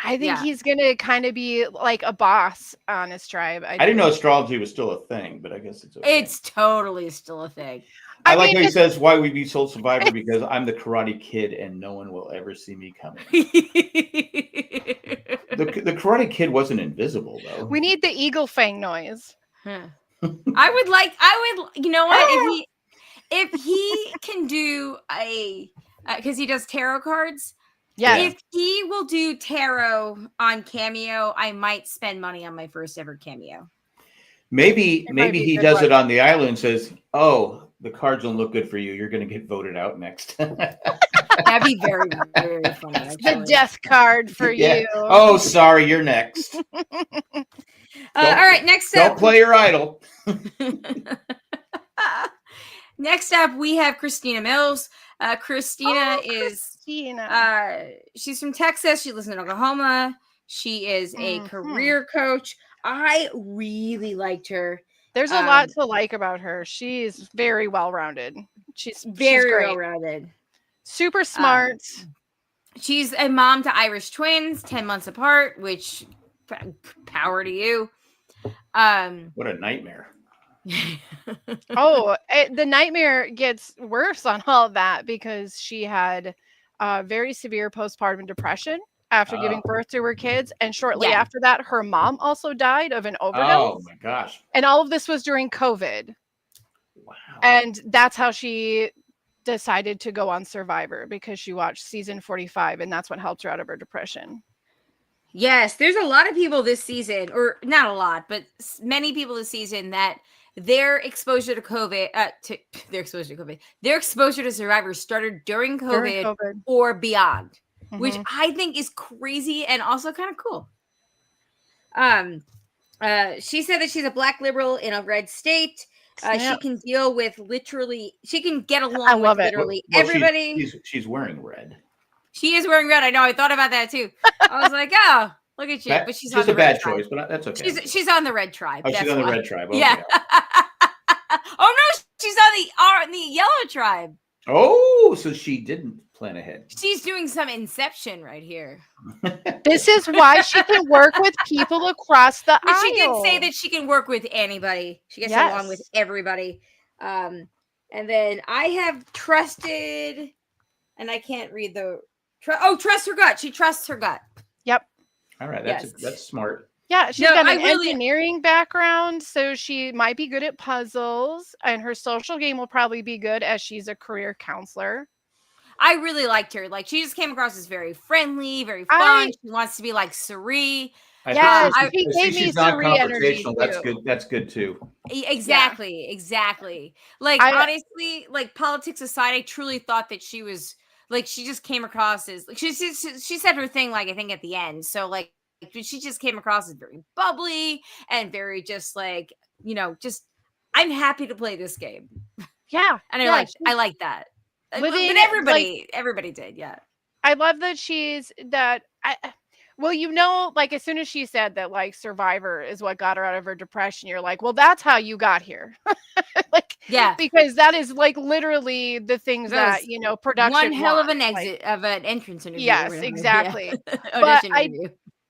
I think he's going to kind of be like a boss on his tribe. I didn't know astrology was still a thing, but I guess it's okay. It's totally still a thing. I like how he says, why we be Soul Survivor? Because I'm the Karate Kid and no one will ever see me coming. The Karate Kid wasn't invisible, though. We need the eagle fang noise. I would, you know what? If he can do because he does tarot cards. Yeah. If he will do tarot on Cameo, I might spend money on my first ever Cameo. Maybe he does it on the island and says, oh, the cards don't look good for you. You're going to get voted out next. That'd be very, very funny. Actually. The death card for you. Oh, sorry. You're next. All right. Next up. Don't play your idol. Next up, we have Christina Mills. Christina she's from Texas. She lives in Oklahoma. She is a career coach. I really liked her. There's a lot to like about her. She's very well-rounded. She's very well-rounded. Super smart. She's a mom to Irish twins, 10 months apart, which power to you. What a nightmare. The nightmare gets worse on all of that because she had very severe postpartum depression after giving birth to her kids, and shortly after that her mom also died of an overdose. Oh my gosh. And all of this was during COVID. Wow. And that's how she decided to go on Survivor, because she watched season 45 and that's what helped her out of her depression. Yes, there's a lot of people this season, or not a lot, but many people this season that their exposure to COVID, their exposure to Survivor started during COVID or beyond, which I think is crazy and also kind of cool. She said that she's a black liberal in a red state. She can deal with she can get along with literally everybody. She's wearing red. She is wearing red. I know. I thought about that too. I was like, oh, look at you. But she's on the a bad tribe. choice, but that's okay. She's on the red tribe. Oh, she's on the red tribe. Okay. Yeah. Oh no, she's on the yellow tribe. Oh, so she didn't plan ahead. She's doing some Inception right here. This is why she can work with people across the aisle. She did say that she can work with anybody. She gets along with everybody. And then I have trusted, and I can't read trust her gut. She trusts her gut. Yep. All right, that's smart. Yeah, she's got an engineering background, so she might be good at puzzles, and her social game will probably be good as she's a career counselor. I really liked her. Like, she just came across as very friendly, very fun. She wants to be like Sari. She gave me Sari energy. That's good too. Exactly. Like, honestly, like, politics aside, I truly thought that she was like, she just came across as like she said her thing, like, I think at the end. So like she just came across as very bubbly and very just like, you know, just I'm happy to play this game. Yeah. And I like that. Living, but everybody did, yeah. I love that like as soon as she said that like Survivor is what got her out of her depression, you're like, well, that's how you got here. Like, yeah, because that is like literally the things that, production one hell of an wants, exit of an entrance interview. Yes, exactly. Yeah. But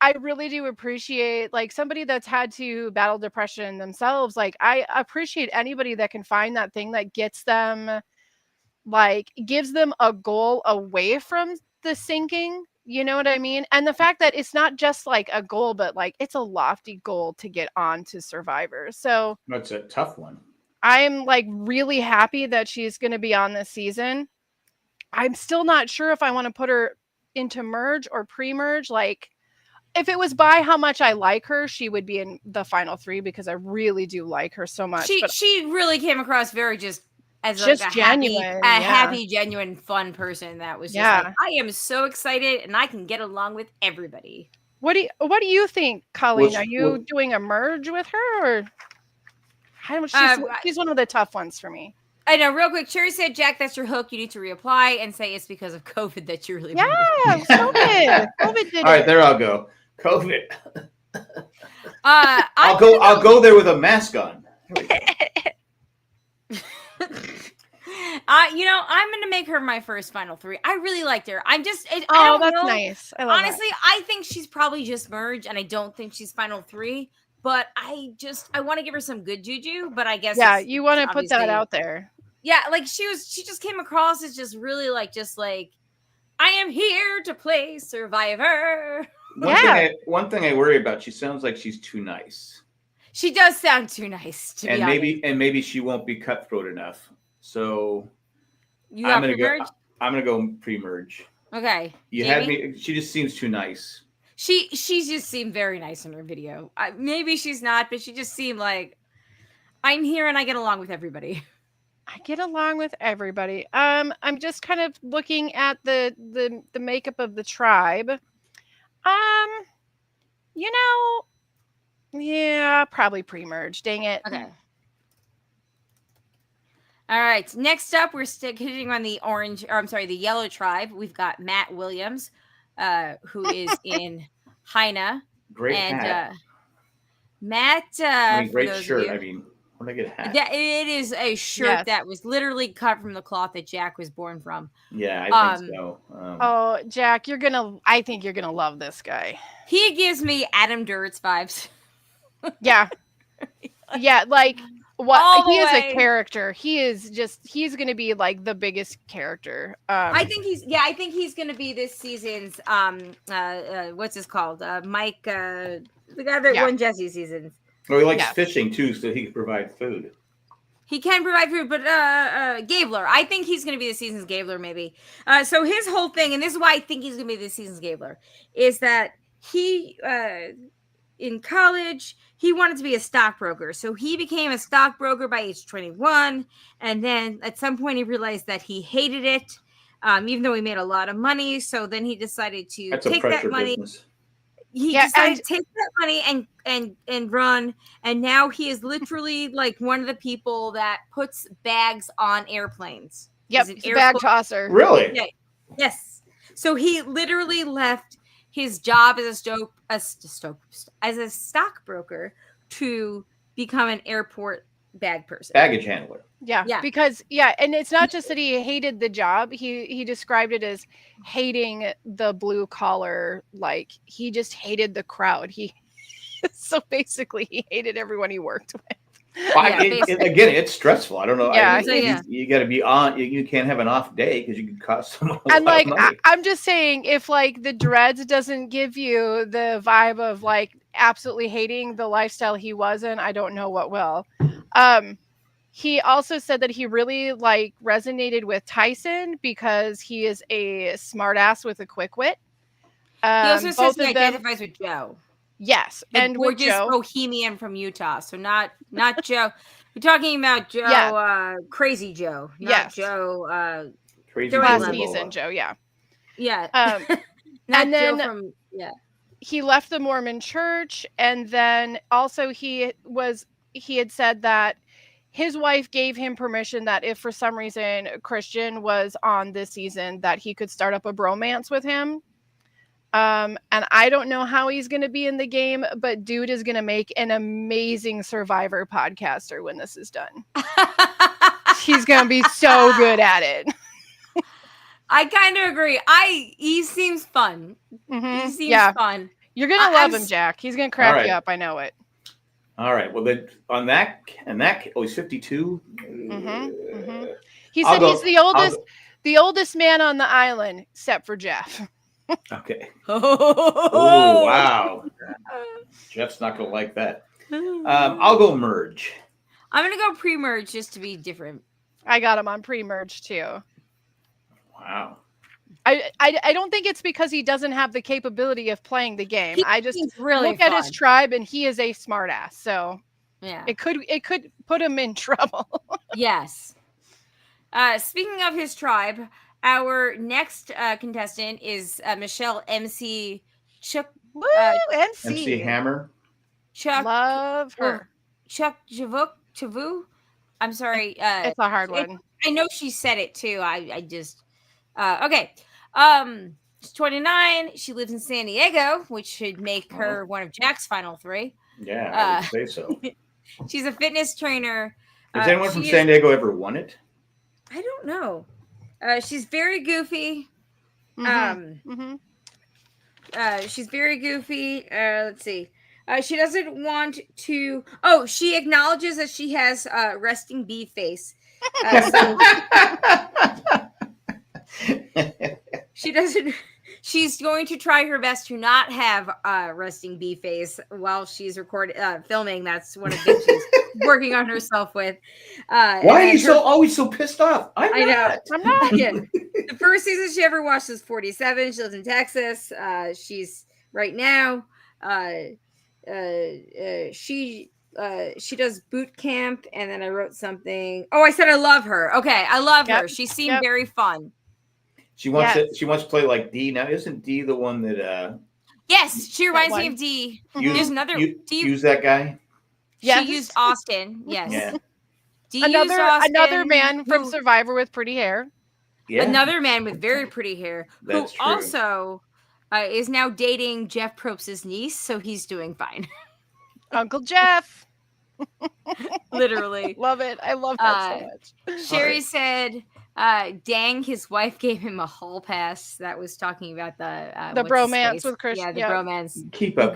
I really do appreciate like somebody that's had to battle depression themselves. Like I appreciate anybody that can find that thing that gets them, like gives them a goal away from the sinking. You know what I mean? And the fact that it's not just like a goal, but like it's a lofty goal to get on to Survivor. So that's a tough one. I'm like really happy that she's going to be on this season. I'm still not sure if I want to put her into merge or pre-merge. Like if it was by how much I like her, she would be in the final 3 because I really do like her so much. She really came across very just like a genuine, happy, genuine, fun person that was just like, I am so excited and I can get along with everybody. What do you think, Colleen? Are you doing a merge with her, or she's one of the tough ones for me? I know. Real quick, Cherry said, "Jack, that's your hook. You need to reapply and say it's because of COVID that you really." Yeah, COVID. COVID did. All right, there I'll go. COVID. I'll go there with a mask on. I'm gonna make her my first final 3. I really liked her. I'm just that's nice. Honestly, I think she's probably just merge, and I don't think she's final 3. But I want to give her some good juju. But I guess you want to put that out there. Yeah, like she just came across as just really like I am here to play Survivor. One thing I worry about, she sounds like she's too nice. She does sound too nice to be honest. Maybe she won't be cutthroat enough. So I'm gonna go pre-merge. Okay. You had me. She just seems too nice. She just seemed very nice in her video. Maybe she's not, but she just seemed like I'm here and I get along with everybody. I get along with everybody. I'm just kind of looking at the makeup of the tribe. Yeah, probably pre-merge. Dang it. Okay. All right. Next up, we're hitting on the yellow tribe. We've got Matt Williams, who is in Haina. Great hat. Matt. Great shirt. When I get a hat. Yeah, it is a shirt that was literally cut from the cloth that Jack was born from. Yeah, I think so. Jack, I think you're gonna love this guy. He gives me Adam Duritz vibes. Yeah. Yeah, like what he is a character. He's going to be like the biggest character. I think he's going to be this season's what's his called? Mike the guy that won Jesse's seasons. Well, he likes fishing too, so he can provide food. He can provide food, but Gabler. I think he's going to be the season's Gabler, maybe. So his whole thing, and this is why I think he's going to be the season's Gabler, is that he in college he wanted to be a stockbroker, so he became a stockbroker by age 21, and then at some point he realized that he hated it, even though he made a lot of money. So then he decided to take that money. Business. He decided to take that money and run, and now he is literally like one of the people that puts bags on airplanes. Yep, he's a bag tosser. Really? Yeah. Yes. So he literally left his job as a stockbroker to become an airport bag person, baggage handler. Yeah. Because and it's not just that he hated the job. He described it as hating the blue collar. Like he just hated the crowd. So basically he hated everyone he worked with. Again, it's stressful. I don't know. Yeah, you got to be on. You can't have an off day because you can cost someone a and lot of money. I'm just saying, if like the dreads doesn't give you the vibe of like absolutely hating the lifestyle he was in, I don't know what will. He also said that he really like resonated with Tyson because he is a smartass with a quick wit. He also says he identifies with Joe. Yes, and we're just Joe. Bohemian from Utah, so not Joe. We're talking about Joe, Crazy Joe, not Joe. Crazy last season, Joe. Yeah. And then he left the Mormon Church, and then also he had said that his wife gave him permission that if for some reason Christian was on this season, that he could start up a bromance with him. And I don't know how he's going to be in the game, but dude is going to make an amazing Survivor podcaster when this is done. He's going to be so good at it. I kind of agree. He seems fun. Mm-hmm. He seems fun. You're going to love him, Jack. He's going to crack you up. I know it. All right. Well, then on that, he's 52. He said he's the oldest man on the island, except for Jeff. Okay. Oh, wow. Jeff's not going to like that. I'll go merge. I'm going to go pre-merge just to be different. I got him on pre-merge too. Wow. I don't think it's because he doesn't have the capability of playing the game. I just really look at his tribe and he is a smartass. So yeah, it could put him in trouble. Yes. Speaking of his tribe, our next contestant is Michelle MC Chuck. MC Hammer. Chuck. Love her. Chuck Chavu. I'm sorry. It's a hard one. I know she said it too. I just okay. She's 29. She lives in San Diego, which should make her one of Jack's final three. Yeah, I would say so. She's a fitness trainer. Has anyone from San Diego ever won it? I don't know. She's very goofy. She's very goofy. Let's see. She doesn't want to. Oh, she acknowledges that she has resting bee face. She doesn't. She's going to try her best to not have resting bee face while she's filming. That's one of the things she's working on herself with. Why are you always so pissed off? I know. I'm not. The first season she ever watched was 47. She lives in Texas. She's right now. She does boot camp, and then I wrote something. Oh, I said I love her. Okay, I love her. She seemed very fun. She wants to play like D. Now, isn't D the one that? Yes, she reminds me of D. There's another. Use that guy. Yes. She used Austin. Yes. Yeah. D another man from Survivor with pretty hair. Yeah. Another man with very pretty hair That's who true. Also is now dating Jeff Probst's niece, so he's doing fine. Uncle Jeff. Literally. Love it. I love that so much. Sherry said, dang, his wife gave him a hall pass. That was talking about the bromance with Christian. Yeah, the bromance. Keep up,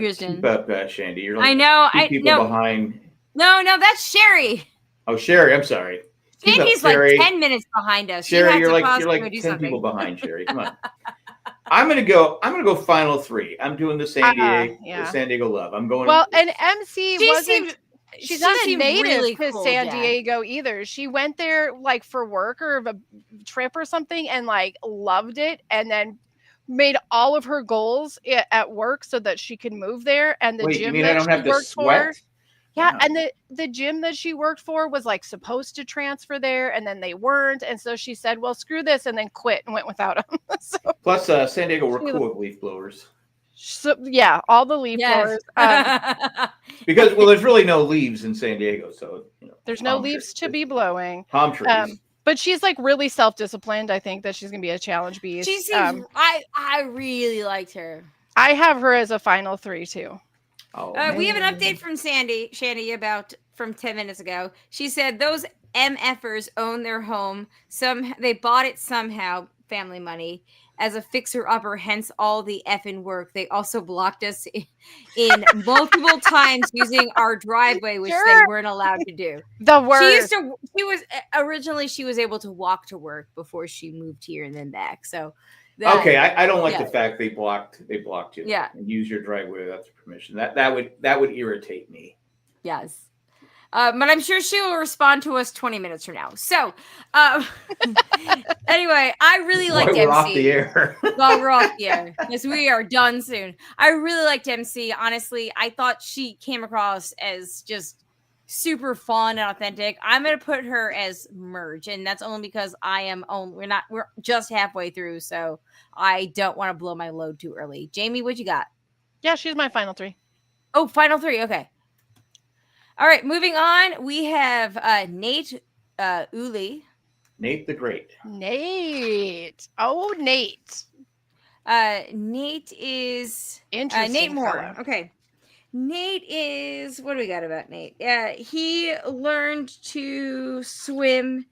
Shandy. You're like I know. people behind. No, that's Sherry. Oh, Sherry, I'm sorry. Shandy's like 10 minutes behind us. Sherry, you're like 10 people behind, Sherry. Come on. I'm gonna go final three. I'm doing the San Diego love. I'm going. Well, and MC she's not a native to San Diego either. She went there like for work or a trip or something and like loved it, and then made all of her goals at work so that she could move there. And the gym that she worked for. Yeah, and the gym that she worked for was like supposed to transfer there, and then they weren't, and so she said, "Well, screw this," and then quit and went without them. Plus, San Diego were cool with leaf blowers. So yeah, all the leaf blowers. Because there's really no leaves in San Diego, so there's no leaves to be blowing. Palm trees. But she's like really self-disciplined. I think that she's gonna be a challenge beast. She seems. I really liked her. I have her as a final three too. We have an update from Shandy about from 10 minutes ago. She said those MFers own their home. They bought it somehow, family money, as a fixer-upper, hence all the effing work. They also blocked us in multiple times using our driveway, which they weren't allowed to do. The worst. She was able to walk to work before she moved here and then back. So I don't like the fact they blocked you. Yeah. And use your driveway without permission. That would irritate me. Yes. But I'm sure she will respond to us 20 minutes from now. So, anyway, I really liked MC. We're off the air. Well, we're off the air because we are done soon. I really liked MC. Honestly, I thought she came across as just super fun and authentic. I'm going to put her as merge, and that's only because we're just halfway through, so I don't want to blow my load too early. Jamie, what you got? Yeah, she's my final three. Oh, final three. Okay. All right, moving on. We have Nate Uli. Nate the Great. Nate. Oh, Nate. Nate is interesting. Nate Moore. Fella. Okay. Nate is, what do we got about Nate? He learned to swim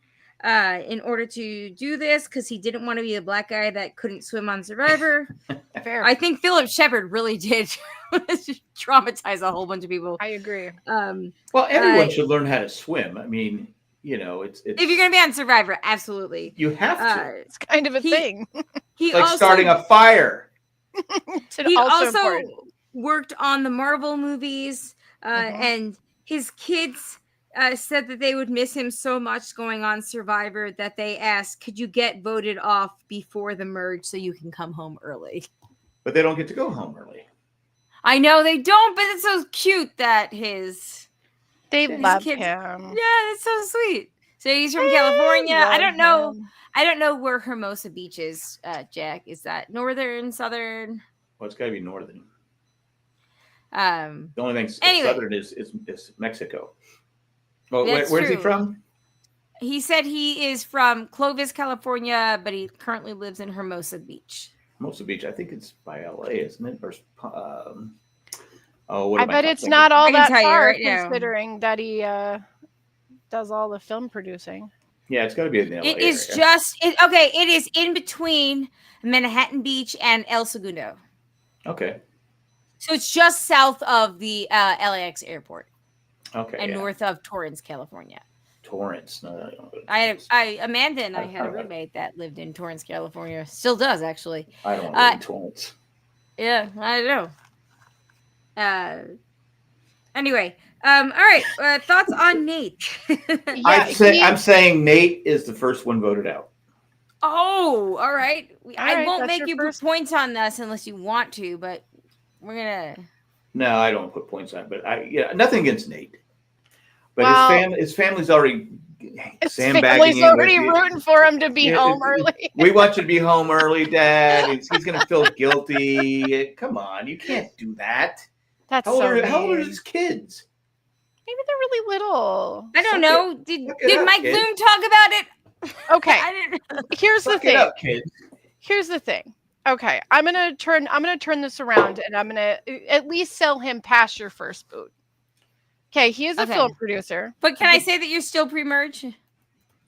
in order to do this because he didn't want to be a black guy that couldn't swim on Survivor. Fair. I think Philip Shepard really did traumatize a whole bunch of people. I agree. Well, everyone should learn how to swim. I mean, it's if you're going to be on Survivor, absolutely. You have to. It's kind of a thing. It's like starting a fire. He also worked on the Marvel movies, and his kids said that they would miss him so much going on Survivor that they asked, could you get voted off before the merge so you can come home early? But they don't get to go home early. I know they don't, but it's so cute that they love kids, him. Yeah, it's so sweet. So he's from California. I don't know. I don't know where Hermosa Beach is, Jack. Is that northern, southern? Well, it's got to be northern. The only thing southern is Mexico. Well, where's he from? He said he is from Clovis, California, but he currently lives in Hermosa Beach. Hermosa Beach, I think it's by LA, isn't it? I bet it's not all that far, considering that he does all the film producing. Yeah, it's got to be in the LA It is area. it is in between Manhattan Beach and El Segundo. Okay. So it's just south of the LAX airport. Okay. And north of Torrance, California. Torrance. No. Amanda and I had a roommate that lived in Torrance, California. Still does, actually. I don't live in Torrance. Yeah, I know. Anyway, all right. Thoughts on Nate? I'm saying Nate is the first one voted out. Oh, all right. I won't make you put points on this unless you want to, but we're gonna. No, I don't put points on, but nothing against Nate. But his family's already sandbagging. His family's already rooting for him to be home early. We want you to be home early, Dad. He's going to feel guilty. Come on, you can't do that. That's how old are his kids? Maybe they're really little. I don't know. Did Mike Bloom talk about it? Okay. Here's the thing. Kids. Here's the thing. Okay, I'm gonna turn this around, and I'm gonna at least sell him past your first boot. Okay, he is a film producer. But can I say that you're still pre-merge?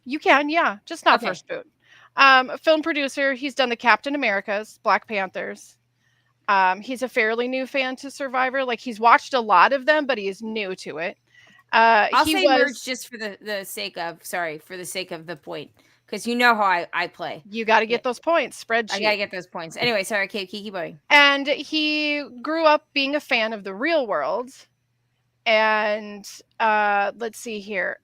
You can, yeah, just not first boot. Film producer. He's done the Captain Americas, Black Panthers. He's a fairly new fan to Survivor. Like, he's watched a lot of them, but he is new to it. I'll say merge just for the sake of the point. Because you know how I play. You got to get those points. Spreadsheet. I got to get those points. Anyway, sorry, keep going. And he grew up being a fan of the real world. And let's see here.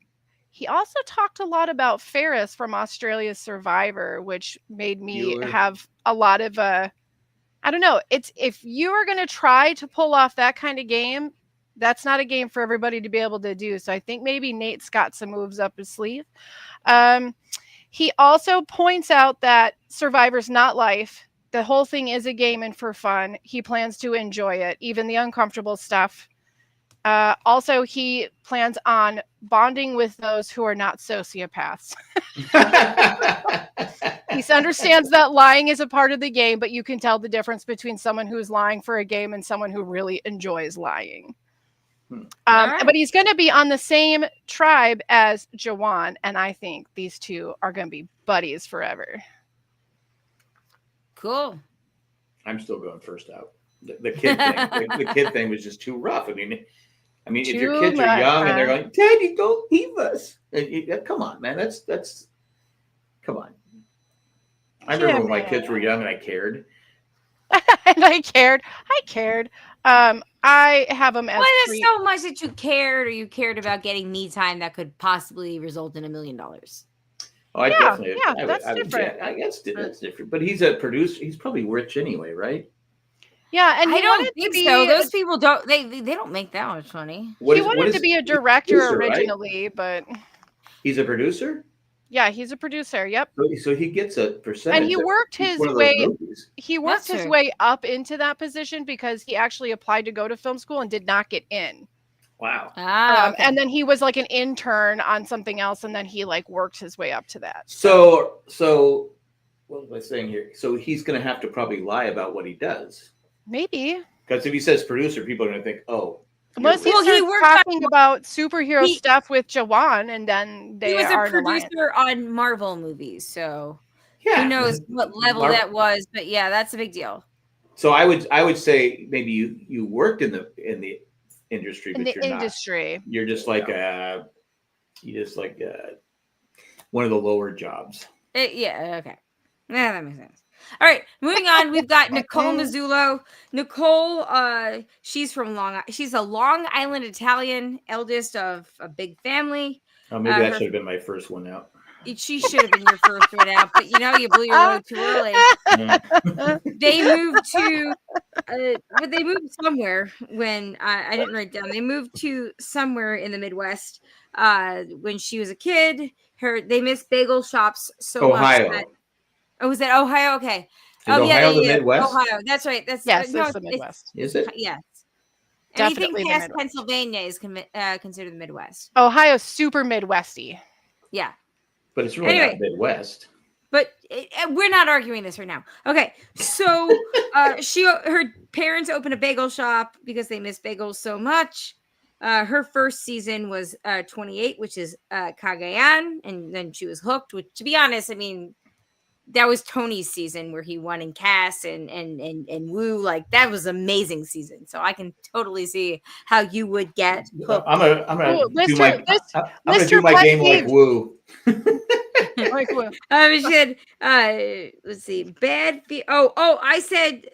He also talked a lot about Ferris from Australia's Survivor, which made me have a lot of I don't know. It's if you are going to try to pull off that kind of game, that's not a game for everybody to be able to do. So I think maybe Nate's got some moves up his sleeve. He also points out that Survivor's not life. The whole thing is a game and for fun. He plans to enjoy it, even the uncomfortable stuff. Also, he plans on bonding with those who are not sociopaths. He understands that lying is a part of the game, but you can tell the difference between someone who's lying for a game and someone who really enjoys lying. But he's going to be on the same tribe as Jawan, and I think these two are going to be buddies forever. Cool. I'm still going first out. The kid thing. The kid thing was just too rough. I mean, if your kids are young and they're going, "Daddy, don't leave us," come on, man. That's come on. I remember when my kids were young and I cared. And I cared. I have them as there's so much that you cared, or you cared about getting me time that could possibly result in $1 million. Oh, definitely. Yeah, that's different. I guess that's different. But he's a producer. He's probably rich anyway, right? Yeah, and I don't think so. Those people don't. They don't make that much money. He wanted to be a director originally, but he's a producer. Yeah, he's a producer. Yep. So he gets a percentage. And he worked his way. He worked his way up into that position because he actually applied to go to film school and did not get in. Wow. Okay. And then he was like an intern on something else, and then he like worked his way up to that. So what was I saying here? So he's going to have to probably lie about what he does. Maybe. Because if he says producer, people are going to think, oh. Unless he starts talking about superhero stuff with Jawan, and then he was a producer on Marvel movies, so yeah, who knows what level that was? But yeah, that's a big deal. So I would say maybe you worked in the industry, but you're industry. Not. You're just like one of the lower jobs. Yeah. Okay. Yeah, that makes sense. All right, moving on. We've got Nicole Mazzullo. Nicole, she's a Long Island Italian, eldest of a big family. Oh, maybe that should have been my first one out. She should have been your first one out, but you blew your load too early. They moved somewhere when I didn't write down. They moved to somewhere in the Midwest when she was a kid. They missed bagel shops so Ohio. much. Was that Ohio? Okay. Is Ohio the Midwest? Ohio. That's right. That's it's the Midwest. Is it? Yes. Definitely Anything past Pennsylvania is considered the Midwest. Ohio's super Midwesty. Yeah. But it's really not Midwest. But we're not arguing this right now. Okay. So her parents opened a bagel shop because they miss bagels so much. Her first season was 28, which is Cagayan, and then she was hooked, which, to be honest, I mean, that was Tony's season where he won in Cass and Woo. Like, that was an amazing season. So I can totally see how you would get hooked. I'm gonna do my game like Woo. Like Woo. We should let's see. I said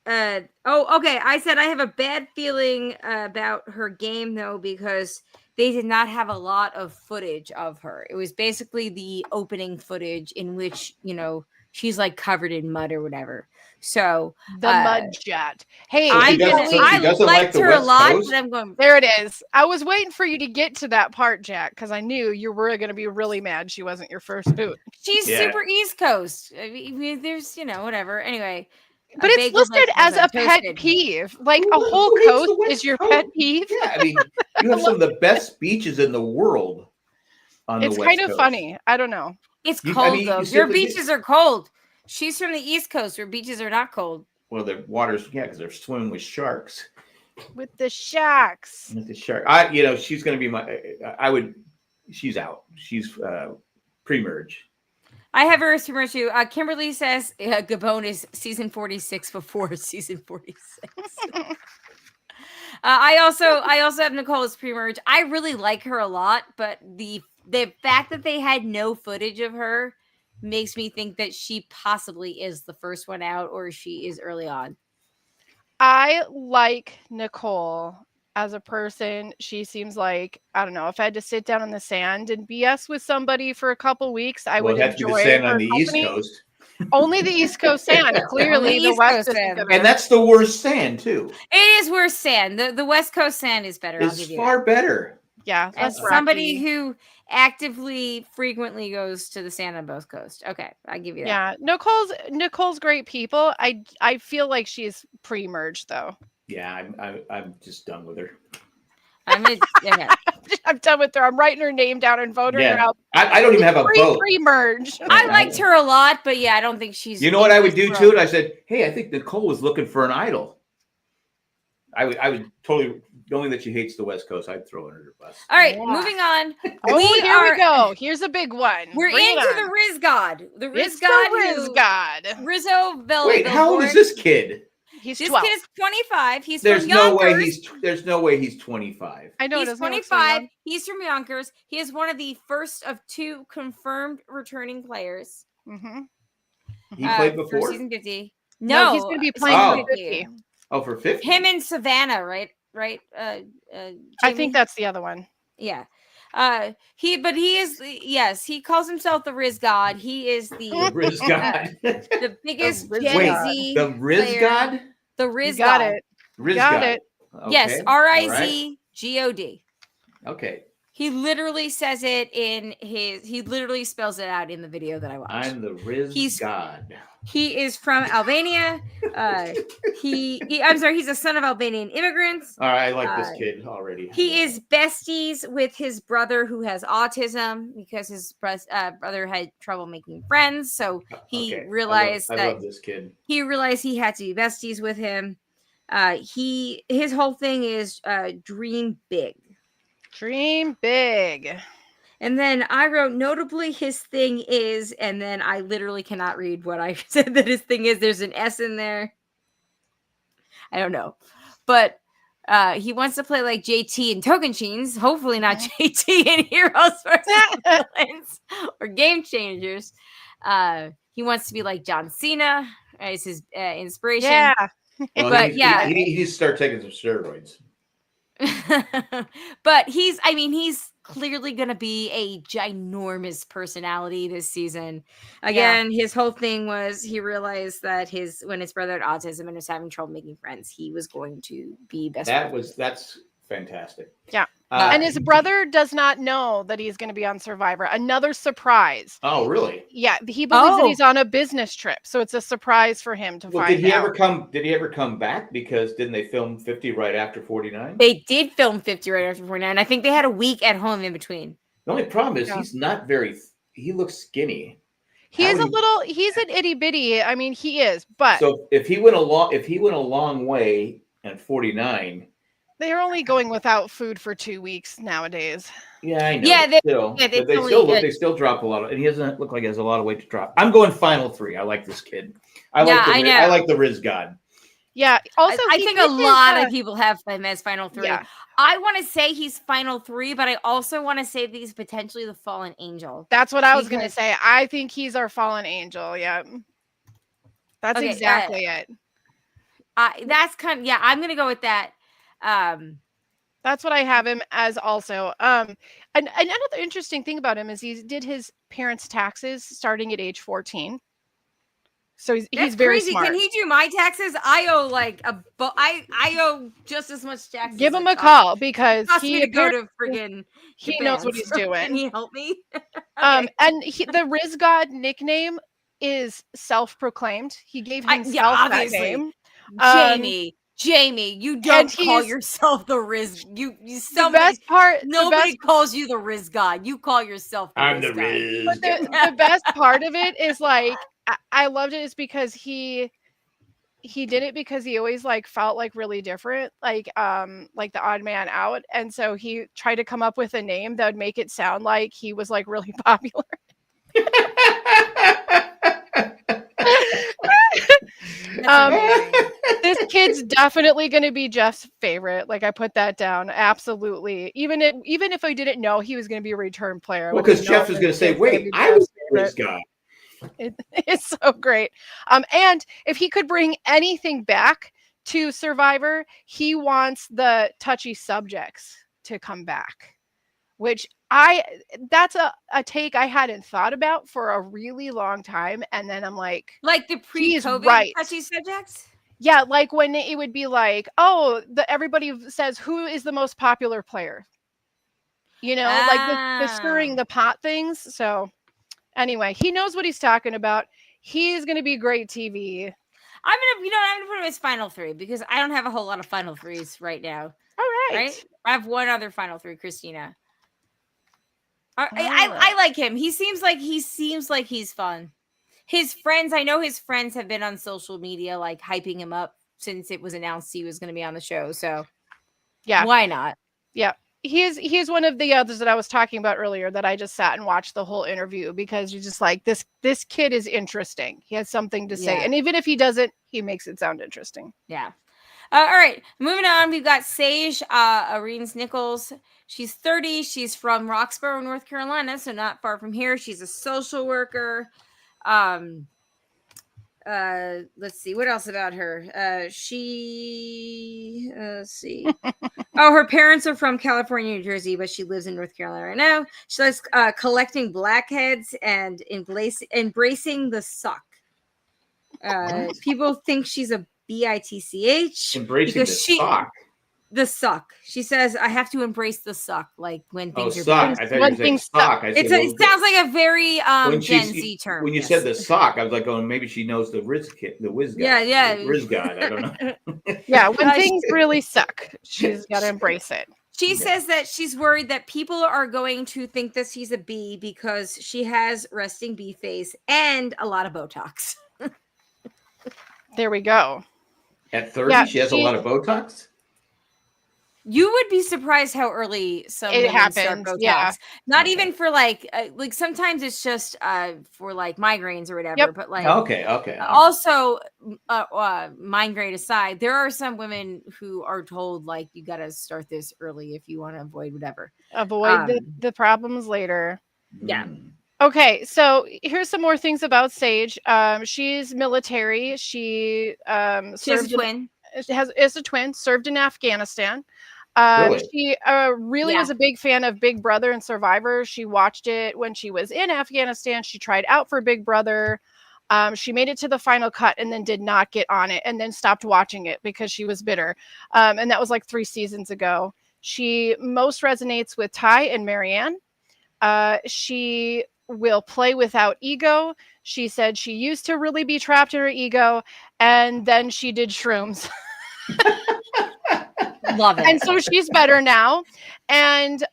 okay. I said I have a bad feeling about her game though, because they did not have a lot of footage of her. It was basically the opening footage in which, she's like covered in mud or whatever. So the mud jet. Hey, I liked her a lot, but I'm going. There it is. I was waiting for you to get to that part, Jack, because I knew you were going to be really mad she wasn't your first boot. She's super East Coast. I mean, there's whatever. Anyway. But it's listed as a pet peeve. Like a whole coast is your pet peeve. Yeah, I mean, you have some of the best beaches in the world on the West Coast. It's kind of funny. I don't know. It's cold though. Your beaches are cold. She's from the East Coast where beaches are not cold. Well, the water's because they're swimming with sharks. With the sharks. With the shark. She's going to be she's out. She's pre-merge. I have her as pre-merge too. Kimberly says Gabon is season 46 before season 46. I also have Nicole as pre-merge. I really like her a lot, but the fact that they had no footage of her makes me think that she possibly is the first one out, or she is early on. I like Nicole as a person. She seems like, I don't know, if I had to sit down in the sand and BS with somebody for a couple weeks, I would enjoy the sand on the East Coast. Only the East Coast sand. Clearly, the West Coast sand. And that's the worst sand too. It is worse sand. The West Coast sand is better. It's far better. Yeah, as somebody who actively frequently goes to the sand on both coasts. Okay, I give you that. Yeah, Nicole's great people. I feel like she's pre-merged though. Yeah, I'm just done with her. I'm done with her. I'm writing her name down and voting her out. I don't even have a vote. Pre-merge. I liked her a lot, but yeah, I don't think she's. You know what I would do too? I said, hey, I think Nicole was looking for an idol. I would totally, knowing that she hates the West Coast, I'd throw her under the bus. All right, moving on. Here we go. Here's a big one. We're into the Riz God. The Riz God. Rizzo Bell. Wait, how old is this kid? This 12. Kid is 25. He's there's from no Yonkers. There's no way he's 25. I know he's 25. He's from Yonkers. He is one of the first of 2 confirmed returning players. Mm-hmm. He played before for season 50. No, he's going to be playing for 50. Oh, for 50. Him and Savannah, right? I think that's the other one. Yeah. He calls himself the Riz God. He is the Riz God. The biggest Gen Z the Riz player. God? The Riz got God. It. Riz got it. Okay. Yes, RIZGOD. Okay. He literally says it he literally spells it out in the video that I watched. I'm the Riz God. He is from Albania. I'm sorry, he's a son of Albanian immigrants. All right, I like this kid already. He is besties with his brother who has autism because his brother had trouble making friends. So he realized I love this kid. He realized he had to be besties with him. His whole thing is dream big. Dream big. And then I wrote, notably, his thing is, and then I literally cannot read what I said that his thing is. There's an S in there. I don't know. But he wants to play like JT in Tokenshiens. Hopefully not JT in Heroes vs. Villains or Game Changers. He wants to be like John Cena as his inspiration. Yeah. Well, but he needs to start taking some steroids. But he's clearly going to be a ginormous personality this season. Again, his whole thing was he realized that when his brother had autism and was having trouble making friends, he was going to be best friends. That's fantastic. Yeah. And his brother does not know that he's going to be on Survivor. Another surprise. Oh, really? Yeah. He believes that he's on a business trip. So it's a surprise for him to find out. Did he ever come back? Because didn't they film 50 right after 49? They did film 50 right after 49. I think they had a week at home in between. The only problem is he's not he looks skinny. He's an itty bitty. I mean, he is, but. So if he went a long way at 49. They're only going without food for 2 weeks nowadays. Yeah, I know. Yeah, they still drop a lot of, and he doesn't look like he has a lot of weight to drop. I'm going final 3. I like this kid. I like the Riz God. Yeah. Also, I think a lot of people have him as final 3. Yeah. I want to say he's final 3, but I also want to say that he's potentially the fallen angel. That's what I was going to say. I think he's our fallen angel. Yeah. That's exactly it. That's I'm going to go with that. That's what I have him as also. And another interesting thing about him is he did his parents' taxes starting at age 14. So he's very smart. Can he do my taxes? I owe just as much taxes. Give him a call because he go to friggin' he knows what he's doing. Can he help me? And the Riz God nickname is self-proclaimed. He gave himself that name. Jamie, you don't call yourself the Riz. Nobody calls you the Riz God. You call yourself the I'm Riz the Riz. But the best part of it is like I loved it is because he did it because he always like felt like really different, like the odd man out, and so he tried to come up with a name that would make it sound like he was like really popular. This kid's definitely going to be Jeff's favorite. Like I put that down. Absolutely. Even if I didn't know he was going to be a return player. Well, because Jeff is going to say, wait, I was this guy. It's so great. And if he could bring anything back to Survivor, he wants the touchy subjects to come back, which that's a take I hadn't thought about for a really long time. And then I'm like the pre-COVID touchy subjects? Yeah, like when it would be like, everybody says who is the most popular player. Like the stirring the pot things. So anyway, he knows what he's talking about. He's going to be great TV. I'm gonna put him as final 3 because I don't have a whole lot of final 3s right now. All right. I have one other final 3, Christina. I like him. He seems like he's fun. His friends, I know his friends have been on social media like hyping him up since it was announced he was going to be on the show. So yeah, why not? Yeah. He's one of the others that I was talking about earlier that I just sat and watched the whole interview because you're just like, this kid is interesting. He has something to say. And even if he doesn't, he makes it sound interesting. Yeah. All right. Moving on. We've got Sage Areens Nichols. She's 30. She's from Roxborough, North Carolina. So not far from here. She's a social worker. Let's see what else about her. Let's see. Her parents are from California, New Jersey, but she lives in North Carolina right now. She likes collecting blackheads and embracing the suck. People think she's a bitch embracing the sock. the suck. She says, I have to embrace the suck, like when things are sock. bad. I thought you said sock. I said, it sounds like a very Gen Z term. When you said the sock, I was like, oh, maybe she knows the Riz God. Yeah. The Riz God. I don't know. Yeah, when things really suck, she's got to embrace it. She says that she's worried that people are going to think that she's a bee because she has resting bee face and a lot of Botox. There we go. At 30, she has a lot of Botox? You would be surprised how early some women start Botox. Yeah. Not even for like sometimes it's just for like migraines or whatever. Yep. But like okay. Also, migraine aside, there are some women who are told like you got to start this early if you want to avoid whatever. Avoid the problems later. Yeah. Okay, so here's some more things about Sage. She's military. She has a twin. Is a twin. Served in Afghanistan. Really? She really was a big fan of Big Brother and Survivor. She watched it when she was in Afghanistan. She tried out for Big Brother. She made it to the final cut and then did not get on it and then stopped watching it because she was bitter. And that was like 3 seasons ago. She most resonates with Ty and Marianne. She will play without ego. She said she used to really be trapped in her ego, and then she did shrooms. Love it. And so she's better now. And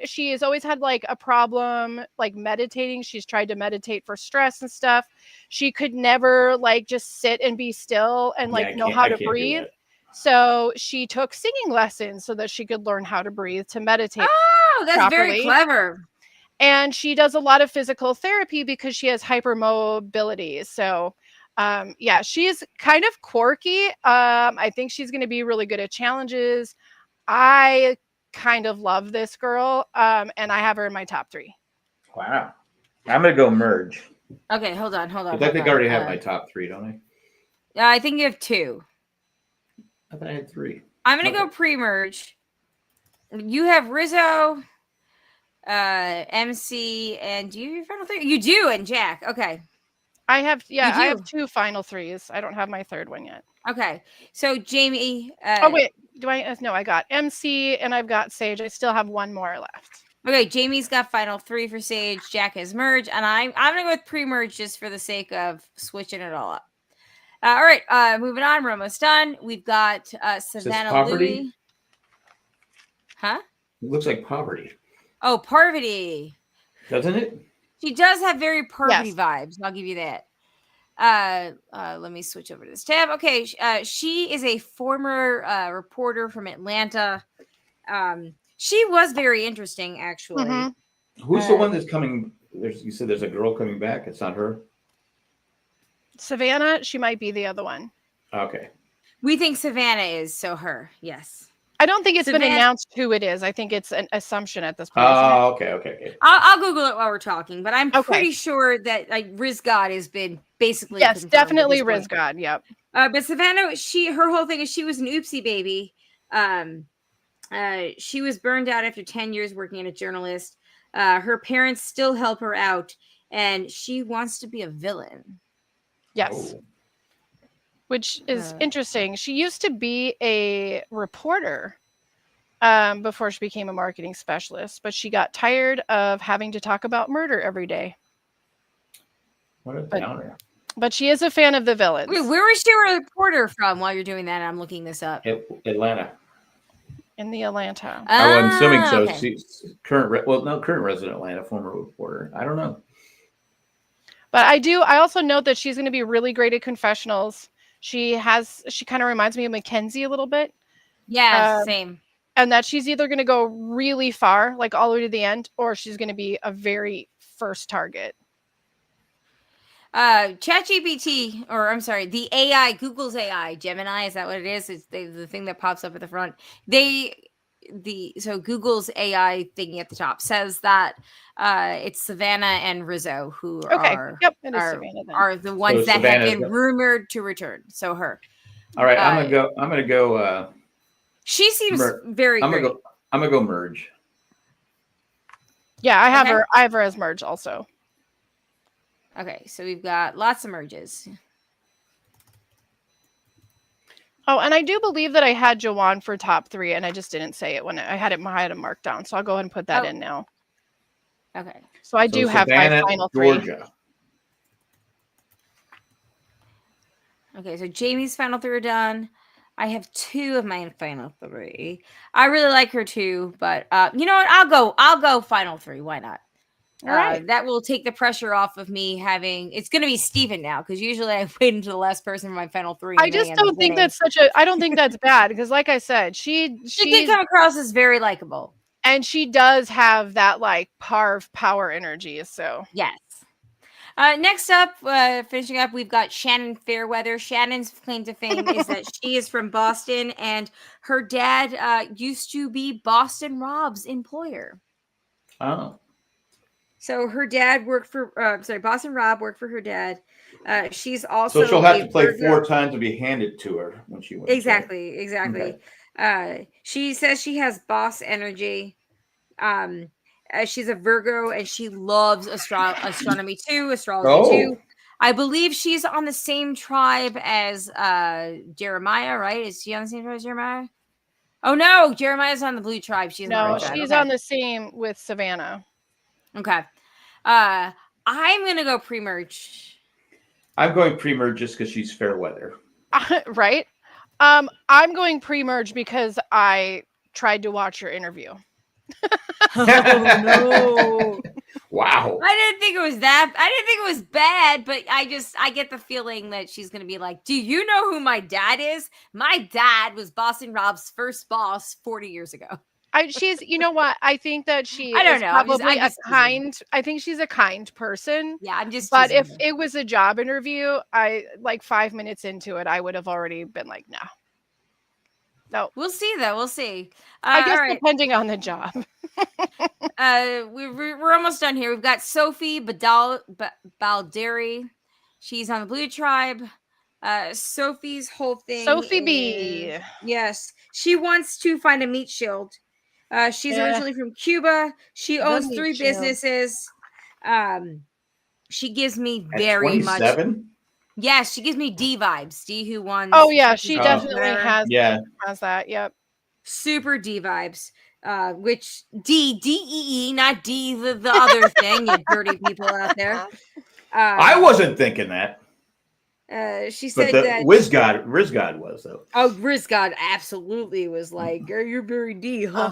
she has always had like a problem like meditating. She's tried to meditate for stress and stuff. She could never like just sit and be still and like know how to breathe. So she took singing lessons so that she could learn how to breathe, to meditate. Oh, that's properly. very clever. And she does a lot of physical therapy because she has hypermobility. So, she's kind of quirky. I think she's going to be really good at challenges. I kind of love this girl, and I have her in my top 3. Wow. I'm going to go merge. Okay, hold on. I think I already have my top 3, don't I? Yeah, I think you have 2. I thought I had 3. I'm going to go pre-merge. You have Rizzo, MC, and do you have your final 3? You do, and Jack. Okay. I have 2 final 3s. I don't have my 3rd one yet. Okay. So Jamie. Wait. Do I? No, I got MC and I've got Sage. I still have 1 more left. Okay. Jamie's got final 3 for Sage. Jack has merge, and I'm gonna go with pre-merge just for the sake of switching it all up. All right. Moving on. We're almost done. We've got Savannah Louie. Huh? It looks like Poverty. Oh, Parvati. Doesn't it? She does have very Parvati vibes. I'll give you that. Let me switch over to this tab. Okay. She is a former reporter from Atlanta. She was very interesting, actually. Mm-hmm. Who's the one that's coming? You said there's a girl coming back. It's not her. Savannah. She might be the other one. Okay. We think Savannah is her. Yes. I don't think it's been announced who it is. I think it's an assumption at this point. Oh, okay. I'll Google it while we're talking, but I'm pretty sure that like Riz God has been basically definitely Riz God. Yep. But Savannah, her whole thing is she was an oopsie baby. She was burned out after 10 years working as a journalist. Her parents still help her out, and she wants to be a villain. Yes. Oh. Which is interesting. She used to be a reporter before she became a marketing specialist, but she got tired of having to talk about murder every day. What a downer. But she is a fan of the villains. Wait, where was she a reporter from while you're doing that? I'm looking this up. Atlanta. In the Atlanta. I'm assuming so. Okay. She's current resident Atlanta, former reporter. I don't know. But I also note that she's going to be really great at confessionals. She kind of reminds me of Mackenzie a little bit. Yeah, same. And that she's either going to go really far, like all the way to the end, or she's going to be a very first target. ChatGPT, or I'm sorry, the AI, Google's AI, Gemini, is that what it is? It's the thing that pops up at the front. So Google's AI thingy at the top says that it's Savannah and Rizzo who are the ones that have been rumored to return. So her. All right, I'm gonna go. She seems very great. I'm gonna go merge. Yeah, I have her. I have her as merge also. Okay, so we've got lots of merges. Oh, and I do believe that I had Jawan for top 3, and I just didn't say it when I had it marked down. So I'll go ahead and put that in now. Okay. So I do have my final 3. Georgia. Okay, so Jamie's final 3 are done. I have 2 of my final 3. I really like her too, but you know what? I'll go final 3. Why not? All right. That will take the pressure off of me having. It's going to be Steven now, because usually I wait until the last person for my final 3. I just don't think that's I don't think that's bad, because like I said, she did come across as very likable, and she does have that like power energy. So yes. Next up, finishing up, we've got Shannon Fairweather. Shannon's claim to fame is that she is from Boston, and her dad used to be Boston Rob's employer. Oh. So her dad worked for, Boston Rob worked for her dad. She's also so she'll have to play 4 times to be handed to her when she wins. Exactly. Okay. She says she has boss energy. She's a Virgo, and she loves astronomy too, astrology too. I believe she's on the same tribe as Jeremiah, right? Is she on the same tribe as Jeremiah? Oh no, Jeremiah's on the blue tribe. She's on the same with Savannah. Okay. I'm gonna go pre-merge. I'm going pre-merge just because she's fair weather. Right. I'm going pre-merge because I tried to watch your interview. Oh no. Wow. I didn't think it was bad, but I get the feeling that she's going to be like, do you know who my dad is? My dad was Boston Rob's first boss 40 years ago. You know what? I think that she I don't know. Probably I think she's a kind person. Yeah, but if it was a job interview, I like 5 minutes into it, I would have already been like, no. We'll see though. We'll see. I guess depending on the job. We're almost done here. We've got Sophie Balderi. She's on the blue tribe. Sophie's whole thing. Sophie B. Yes, she wants to find a meat shield. She's originally from Cuba. She owns 3 businesses. She gives me very much. 27? Yes, she gives me D vibes. D who won. Oh yeah, she definitely has. Yeah, has that. Yep. Super D vibes. Which D-E-E, not D the other thing, you dirty people out there. I wasn't thinking that. She said that Rizgod was though. Oh, Rizgod absolutely was like, you're very D. Bet.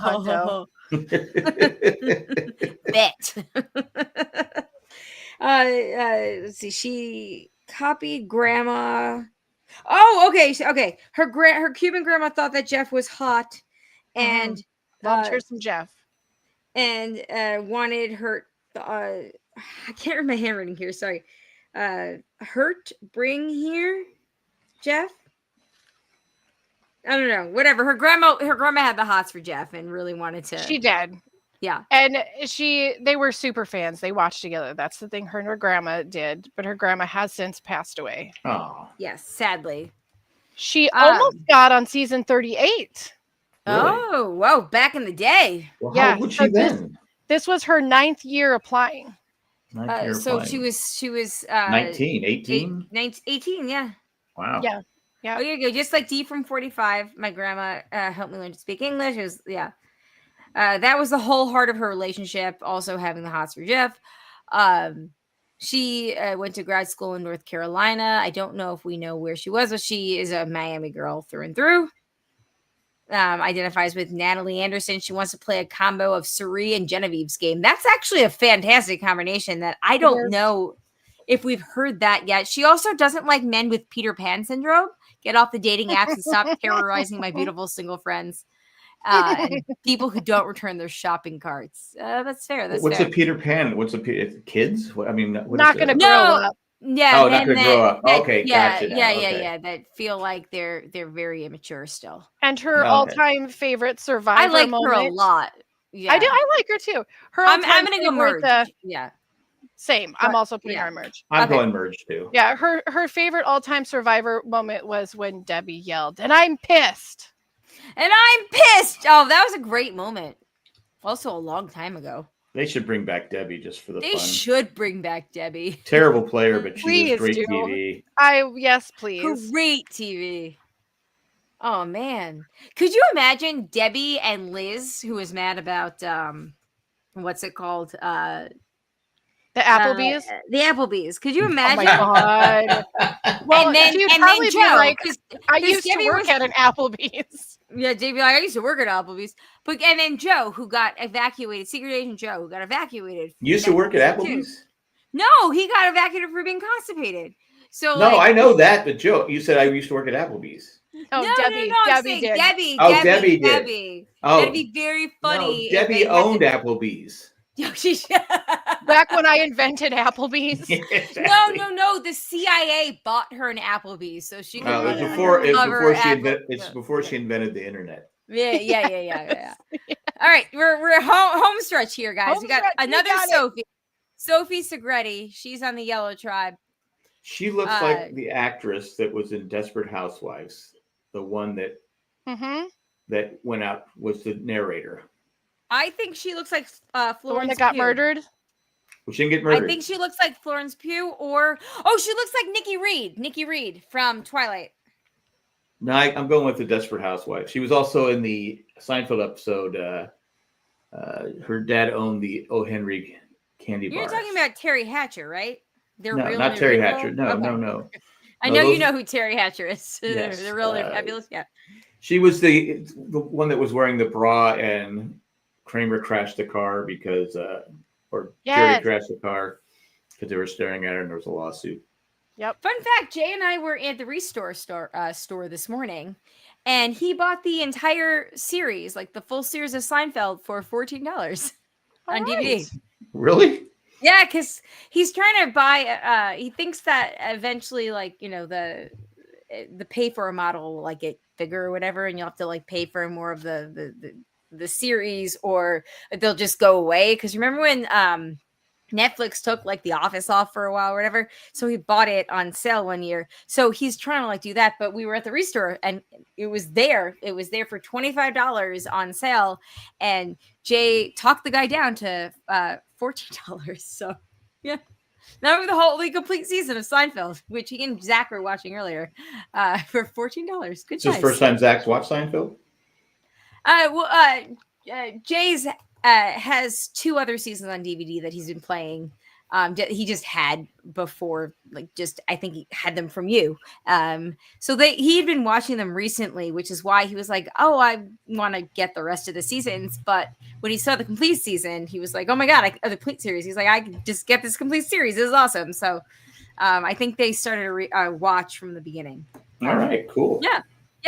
Let's see. She copied grandma. Oh, okay. Her Cuban grandma thought that Jeff was hot, and loved her some Jeff, and wanted her. I can't read my handwriting here. Sorry. Bring here, Jeff. I don't know. Whatever. Her grandma had the hots for Jeff and really wanted to. She did. Yeah. And they were super fans. They watched together. That's the thing her and her grandma did. But her grandma has since passed away. Oh. Yes, sadly. She almost got on season 38. Really? Oh, whoa. Back in the day. Well, how old was she then? This was her 9th year applying. So she was 19, 18? 18, yeah. Wow. Yeah. Oh, here you go. Just like D from 45. My grandma helped me learn to speak English. It was, that was the whole heart of her relationship. Also having the hots for Jeff. She went to grad school in North Carolina. I don't know if we know where she was, but she is a Miami girl through and through. Identifies with Natalie Anderson. She wants to play a combo of Suri and Genevieve's game. That's actually a fantastic combination that I don't know if we've heard that yet. She also doesn't like men with Peter Pan syndrome. Get off the dating apps and stop terrorizing my beautiful single friends. And people who don't return their shopping carts. That's fair. What's fair. a Peter Pan? What's a kids? I mean, not going to grow up. Yeah. Not going to grow up. Okay, gotcha. Yeah. That feel like they're very immature still. And her all-time favorite Survivor I like moment. her a lot. Yeah, I do. I like her too. I'm going to go merge. Same. I'm also putting her in merge. I'm going merge too. Yeah. Her favorite all-time Survivor moment was when Debbie yelled, "And I'm pissed." Oh, that was a great moment. Also a long time ago. They should bring back Debbie just for the fun. They should bring back Debbie. Terrible player, but she was great TV. Yes, please. Great TV. Oh man, could you imagine Debbie and Liz, who was mad about what's it called? The Applebee's. The Applebee's. Could you imagine? Oh my god! Well, and then Joe, like, I used to work at an Applebee's. Yeah, Debbie, I used to work at Applebee's. But and then Joe, who got evacuated, Secret Agent Joe, who got evacuated. You used to work at Applebee's? No, he got evacuated for being constipated. So no, I know that, but Joe, you said I used to work at Applebee's. Oh, no, Debbie, Debbie did. Debbie. Oh, Debbie did. Debbie. Oh, that'd be very funny. No, Debbie owned Applebee's. Back when I invented Applebee's. No. The CIA bought her an Applebee's, so she. No, it was before she invented the internet. Yeah. All right, we're home stretch here, guys. We got another Sophie. Sophie Segretti. She's on the Yellow Tribe. She looks like the actress that was in Desperate Housewives, the one that that went out was the narrator. I think she looks like Florence. The one that got murdered. Well, she didn't get murdered. I think she looks like Florence Pugh, she looks like Nikki Reed. Nikki Reed from Twilight. No, I'm going with the Desperate Housewives. She was also in the Seinfeld episode. Her dad owned the O. Henry candy bars. You're talking about Terry Hatcher, right? No, not Terry Hatcher. No, okay. No. I know you know who Terry Hatcher is. Yes, They're really fabulous. Yeah. She was the one that was wearing the bra, and Kramer crashed the car because, Jerry crashed the car because they were staring at her, and there was a lawsuit. Yep. Fun fact: Jay and I were at the Restore store this morning, and he bought the entire series, like the full series of Seinfeld, for $14 on DVD. Really? Yeah, because he's trying to buy. He thinks that eventually, the pay for a model will get bigger or whatever, and you'll have to pay for more of the series, or they'll just go away. Because remember when Netflix took The Office off for a while or whatever, so he bought it on sale one year. So he's trying to do that. But we were at the Restore, and it was there. It was there for $25 on sale, and Jay talked the guy down to $14. So yeah, now the complete season of Seinfeld, which he and Zach were watching earlier, for $14. Good. It's his first time Zach's watched Seinfeld. Jay's has 2 other seasons on DVD that he's been playing. He just had before, I think he had them from you. So he had been watching them recently, which is why he was like, oh, I want to get the rest of the seasons. But when he saw the complete season, he was like, oh my God, the complete series. He's like, I can just get this complete series. This is awesome. So I think they started to watch from the beginning. All right, cool. Yeah,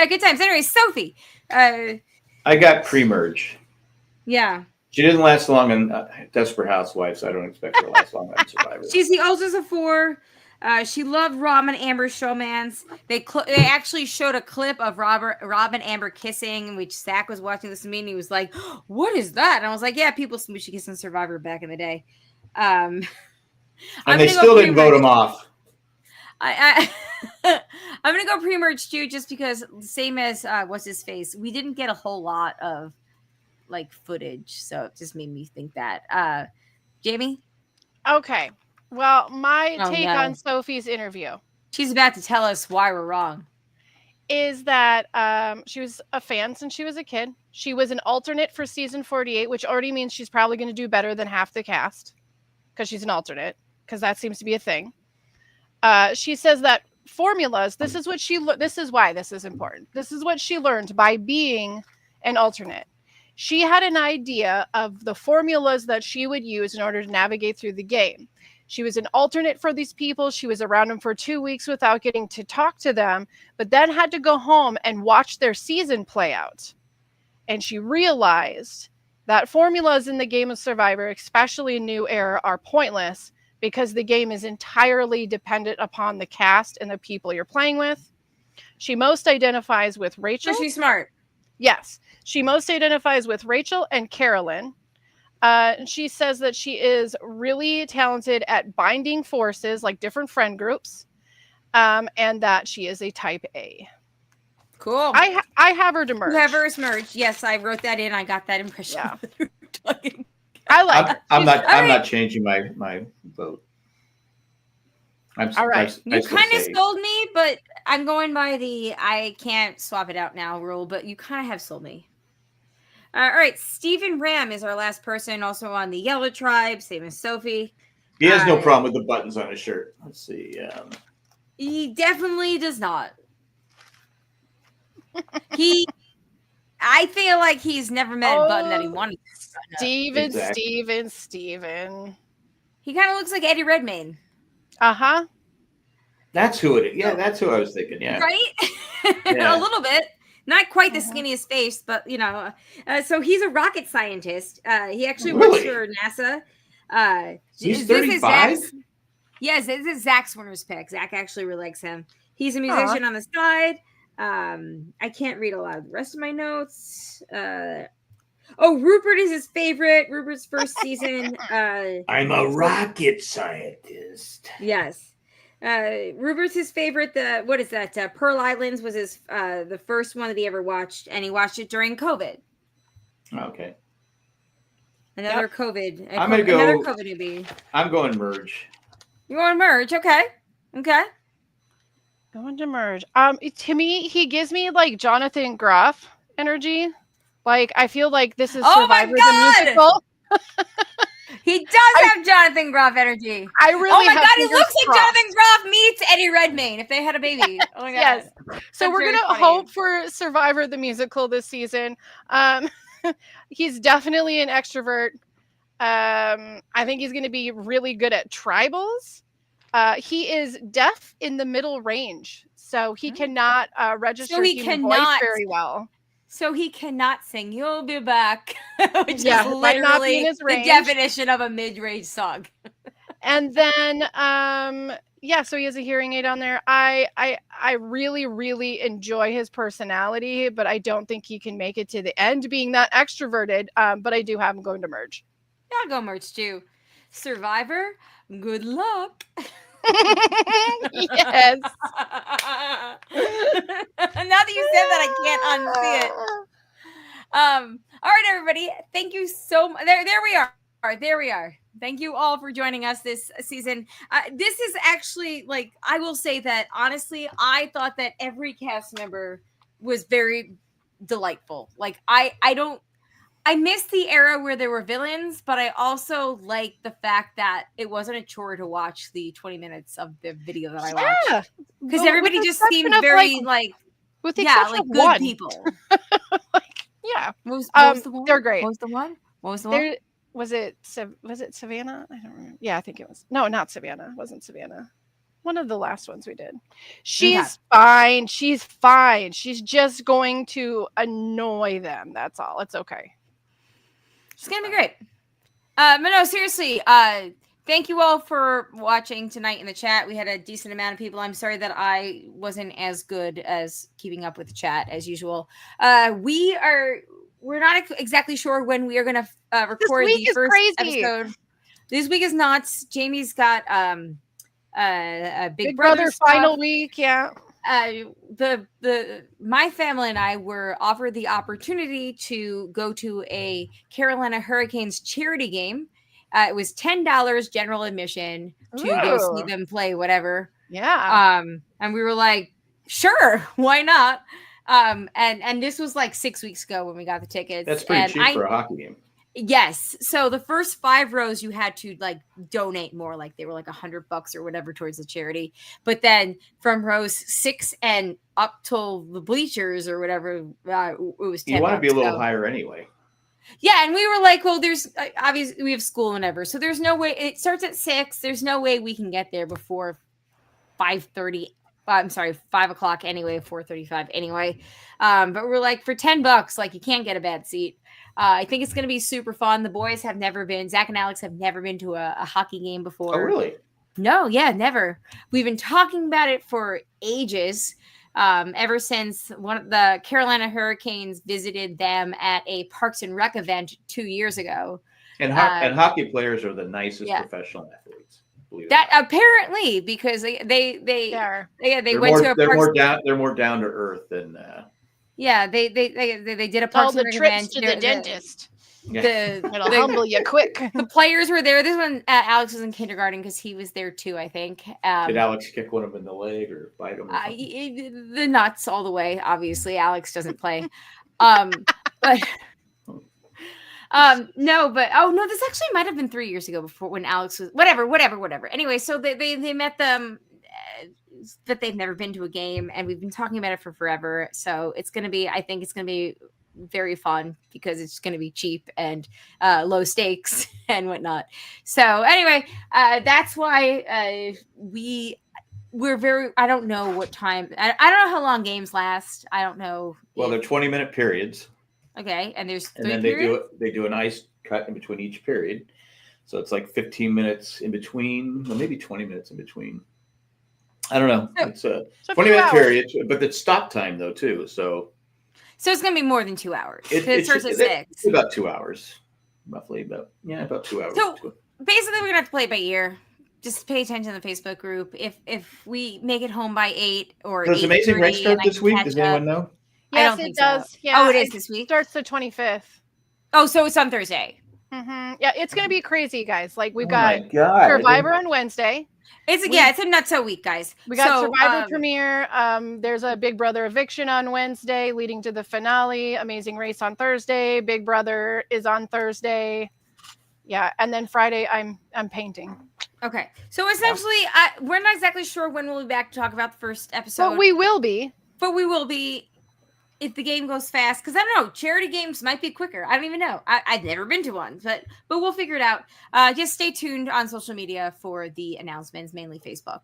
good times. Anyway, Sophie. I got pre-merge. Yeah. She didn't last long in Desperate Housewives, so I don't expect her to last long on Survivor. She's the oldest of 4. She loved Rob and Amber's showmance. They actually showed a clip of Rob and Amber kissing, which Zach was watching this meeting. He was like, "What is that?" And I was like, "Yeah, people smoochy kissing Survivor back in the day." And they still didn't vote him off. I'm gonna go pre-merge too, just because same as what's his face. We didn't get a whole lot of footage, so it just made me think that. Jamie? Okay. Well, my take on Sophie's interview. She's about to tell us why we're wrong. Is that she was a fan since she was a kid. She was an alternate for season 48, which already means she's probably going to do better than half the cast because she's an alternate, because that seems to be a thing. She says that formulas, this is why this is important. This is what she learned by being an alternate. She had an idea of the formulas that she would use in order to navigate through the game. She was an alternate for these people. She was around them for 2 weeks without getting to talk to them, but then had to go home and watch their season play out. And she realized that formulas in the game of Survivor, especially in New Era, are pointless because the game is entirely dependent upon the cast and the people you're playing with. She most identifies with Rachel. So she's smart. Yes. She most identifies with Rachel and Carolyn. She says that she is really talented at binding forces, like different friend groups, and that she is a type A. Cool. I have her to merge. You have her as merge. Yes, I wrote that in. I got that impression. Yeah. I like. I'm not changing my vote. All right. You kind of sold me, but I'm going by the I can't swap it out now rule, but you kind of have sold me. All right. Stephen Ram is our last person, also on the Yellow Tribe, same as Sophie. He has no problem with the buttons on his shirt. Let's see. He definitely does not. I feel like he's never met a button that he wanted. Steven. He kind of looks like Eddie Redmayne. Uh-huh. That's who it is. Yeah, that's who I was thinking. Yeah. Right? Yeah. A little bit. Not quite the skinniest face, but, so he's a rocket scientist. He actually works for NASA. He's 35? Yes, this is Zach's winner's pick. Zach actually really likes him. He's a musician on the side. I can't read a lot of the rest of my notes. Rupert is his favorite. Rupert's first season. I'm a rocket scientist. Yes. Rupert's his favorite. What is that? Pearl Islands was his the first one that he ever watched, and he watched it during COVID. Okay. Another COVID. I'm gonna go. Another COVID newbie. I'm going merge. You want to merge? Okay. Going to merge. To me, he gives me like Jonathan Groff energy. Like I feel like this is Survivor the musical. He does have Jonathan Groff energy. I really. Oh my god, he looks like Jonathan Groff meets Eddie Redmayne if they had a baby. Oh my god. Yes. So we're gonna hope for Survivor the musical this season. He's definitely an extrovert. I think he's gonna be really good at tribals. He is deaf in the middle range, so he cannot register human voice very well. So he cannot sing "You'll Be Back," which is might not be in his range. The definition of a mid-range song. And then, so he has a hearing aid on there. I really, really enjoy his personality, but I don't think he can make it to the end being that extroverted. But I do have him going to merge. Yeah, I'll go merge too. Survivor, good luck. Yes. Now that you said that, I can't unsee it. All right, everybody. Thank you so much. There we are. There we are. Thank you all for joining us this season. This is actually, like, I will say that honestly, I thought that every cast member was very delightful. Like, I missed the era where there were villains, but I also like the fact that it wasn't a chore to watch the 20 minutes of the video that I watched. Because everybody just seemed very with good one. people. Yeah. What was the one? They're great. What was the one? Was it Savannah? I don't remember. Yeah, I think it was. No, not Savannah. It wasn't Savannah. One of the last ones we did. She's fine. She's fine. She's just going to annoy them. That's all. It's okay. It's going to be great. But no, seriously, thank you all for watching tonight in the chat. We had a decent amount of people. I'm sorry that I wasn't as good as keeping up with the chat as usual. We're not exactly sure when we are going to record the first episode. This week is nuts. Jamie's got a Big Brother final week. Yeah. My family and I were offered the opportunity to go to a Carolina Hurricanes charity game. It was $10 general admission to go see them play, whatever. Yeah. And we were like, sure, why not? And this was like 6 weeks ago when we got the tickets. That's pretty cheap for a hockey game. Yes. So the first 5 rows you had to like donate more, like they were like $100 or whatever towards the charity. But then from rows 6 and up till the bleachers or whatever, it was $10. You want to be a little higher anyway. Yeah, and we were like, well, there's obviously we have school and whatever, so there's no way it starts at 6. There's no way we can get there before 5:30. I'm sorry, 5 o'clock anyway, 4:35 anyway. But we're like, for $10, like you can't get a bad seat. I think it's going to be super fun. The boys have never been. Zach and Alex have never been to a hockey game before. Oh, really? No, yeah, never. We've been talking about it for ages. Ever since one of the Carolina Hurricanes visited them at a Parks and Rec event 2 years ago. And hockey players are the nicest professional athletes. That apparently, because they went to a they're more down to earth than they did a Parks and Rec event. To the dentist. It'll humble you quick. The players were there. This one, Alex was in kindergarten because he was there too, I think. Did Alex kick one of them in the leg or bite him? Or the nuts all the way. Obviously, Alex doesn't play. But no, this actually might have been 3 years ago before when Alex was whatever. Anyway, so they met them. That they've never been to a game, and we've been talking about it for forever. So I think it's gonna be very fun because it's going to be cheap and low stakes and whatnot. So anyway, that's why we're very, I don't know what time, I don't know how long games last. I don't know. Well, they're 20-minute periods. Okay. And there's and then they do an ice cut in between each period. So it's like 15 minutes in between, or maybe 20 minutes in between. I don't know. It's a 20-minute period, but it's stop time though too. So it's going to be more than 2 hours. It starts at 6. It's about 2 hours, roughly. About 2 hours. So basically, we're going to have to play it by ear. Just pay attention to the Facebook group. If we make it home by 8 or does Amazing Race start this week? Does anyone know? Yes, it does. So. Yeah. Oh, it is this week. Starts the 25th. Oh, so it's on Thursday. Mm-hmm. Yeah, it's going to be crazy, guys. Like we've got Survivor on Wednesday. It's a nutso week, guys. We got Survivor premiere. There's a Big Brother eviction on Wednesday, leading to the finale. Amazing Race on Thursday. Big Brother is on Thursday. Yeah, and then Friday I'm painting. Okay, so essentially, we're not exactly sure when we'll be back to talk about the first episode. But we will be. If the game goes fast, because I don't know, charity games might be quicker. I don't even know. I've never been to one, but we'll figure it out. Just stay tuned on social media for the announcements, mainly Facebook.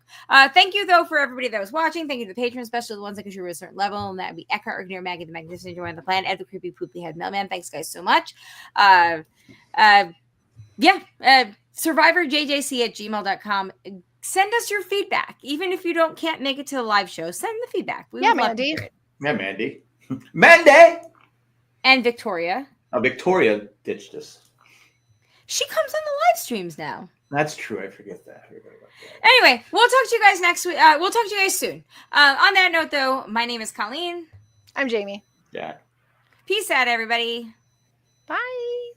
Thank you, though, for everybody that was watching. Thank you to the patrons, especially the ones that contribute to a certain level. And that would be Eckhart, Ignier, Maggie, the Magnificent, Joanne, the Plan, Ed, the Creepy Poopy Head Mailman. Thanks, guys, so much. SurvivorJJC@gmail.com. Send us your feedback. Even if you can't make it to the live show, send the feedback. We would love to hear it. Yeah, Mandy. Mandy! And Victoria. Oh, Victoria ditched us. She comes on the live streams now. That's true. I forget that. Anyway, we'll talk to you guys next week. We'll talk to you guys soon. On that note, though, my name is Colleen. I'm Jamie. Yeah. Peace out, everybody. Bye.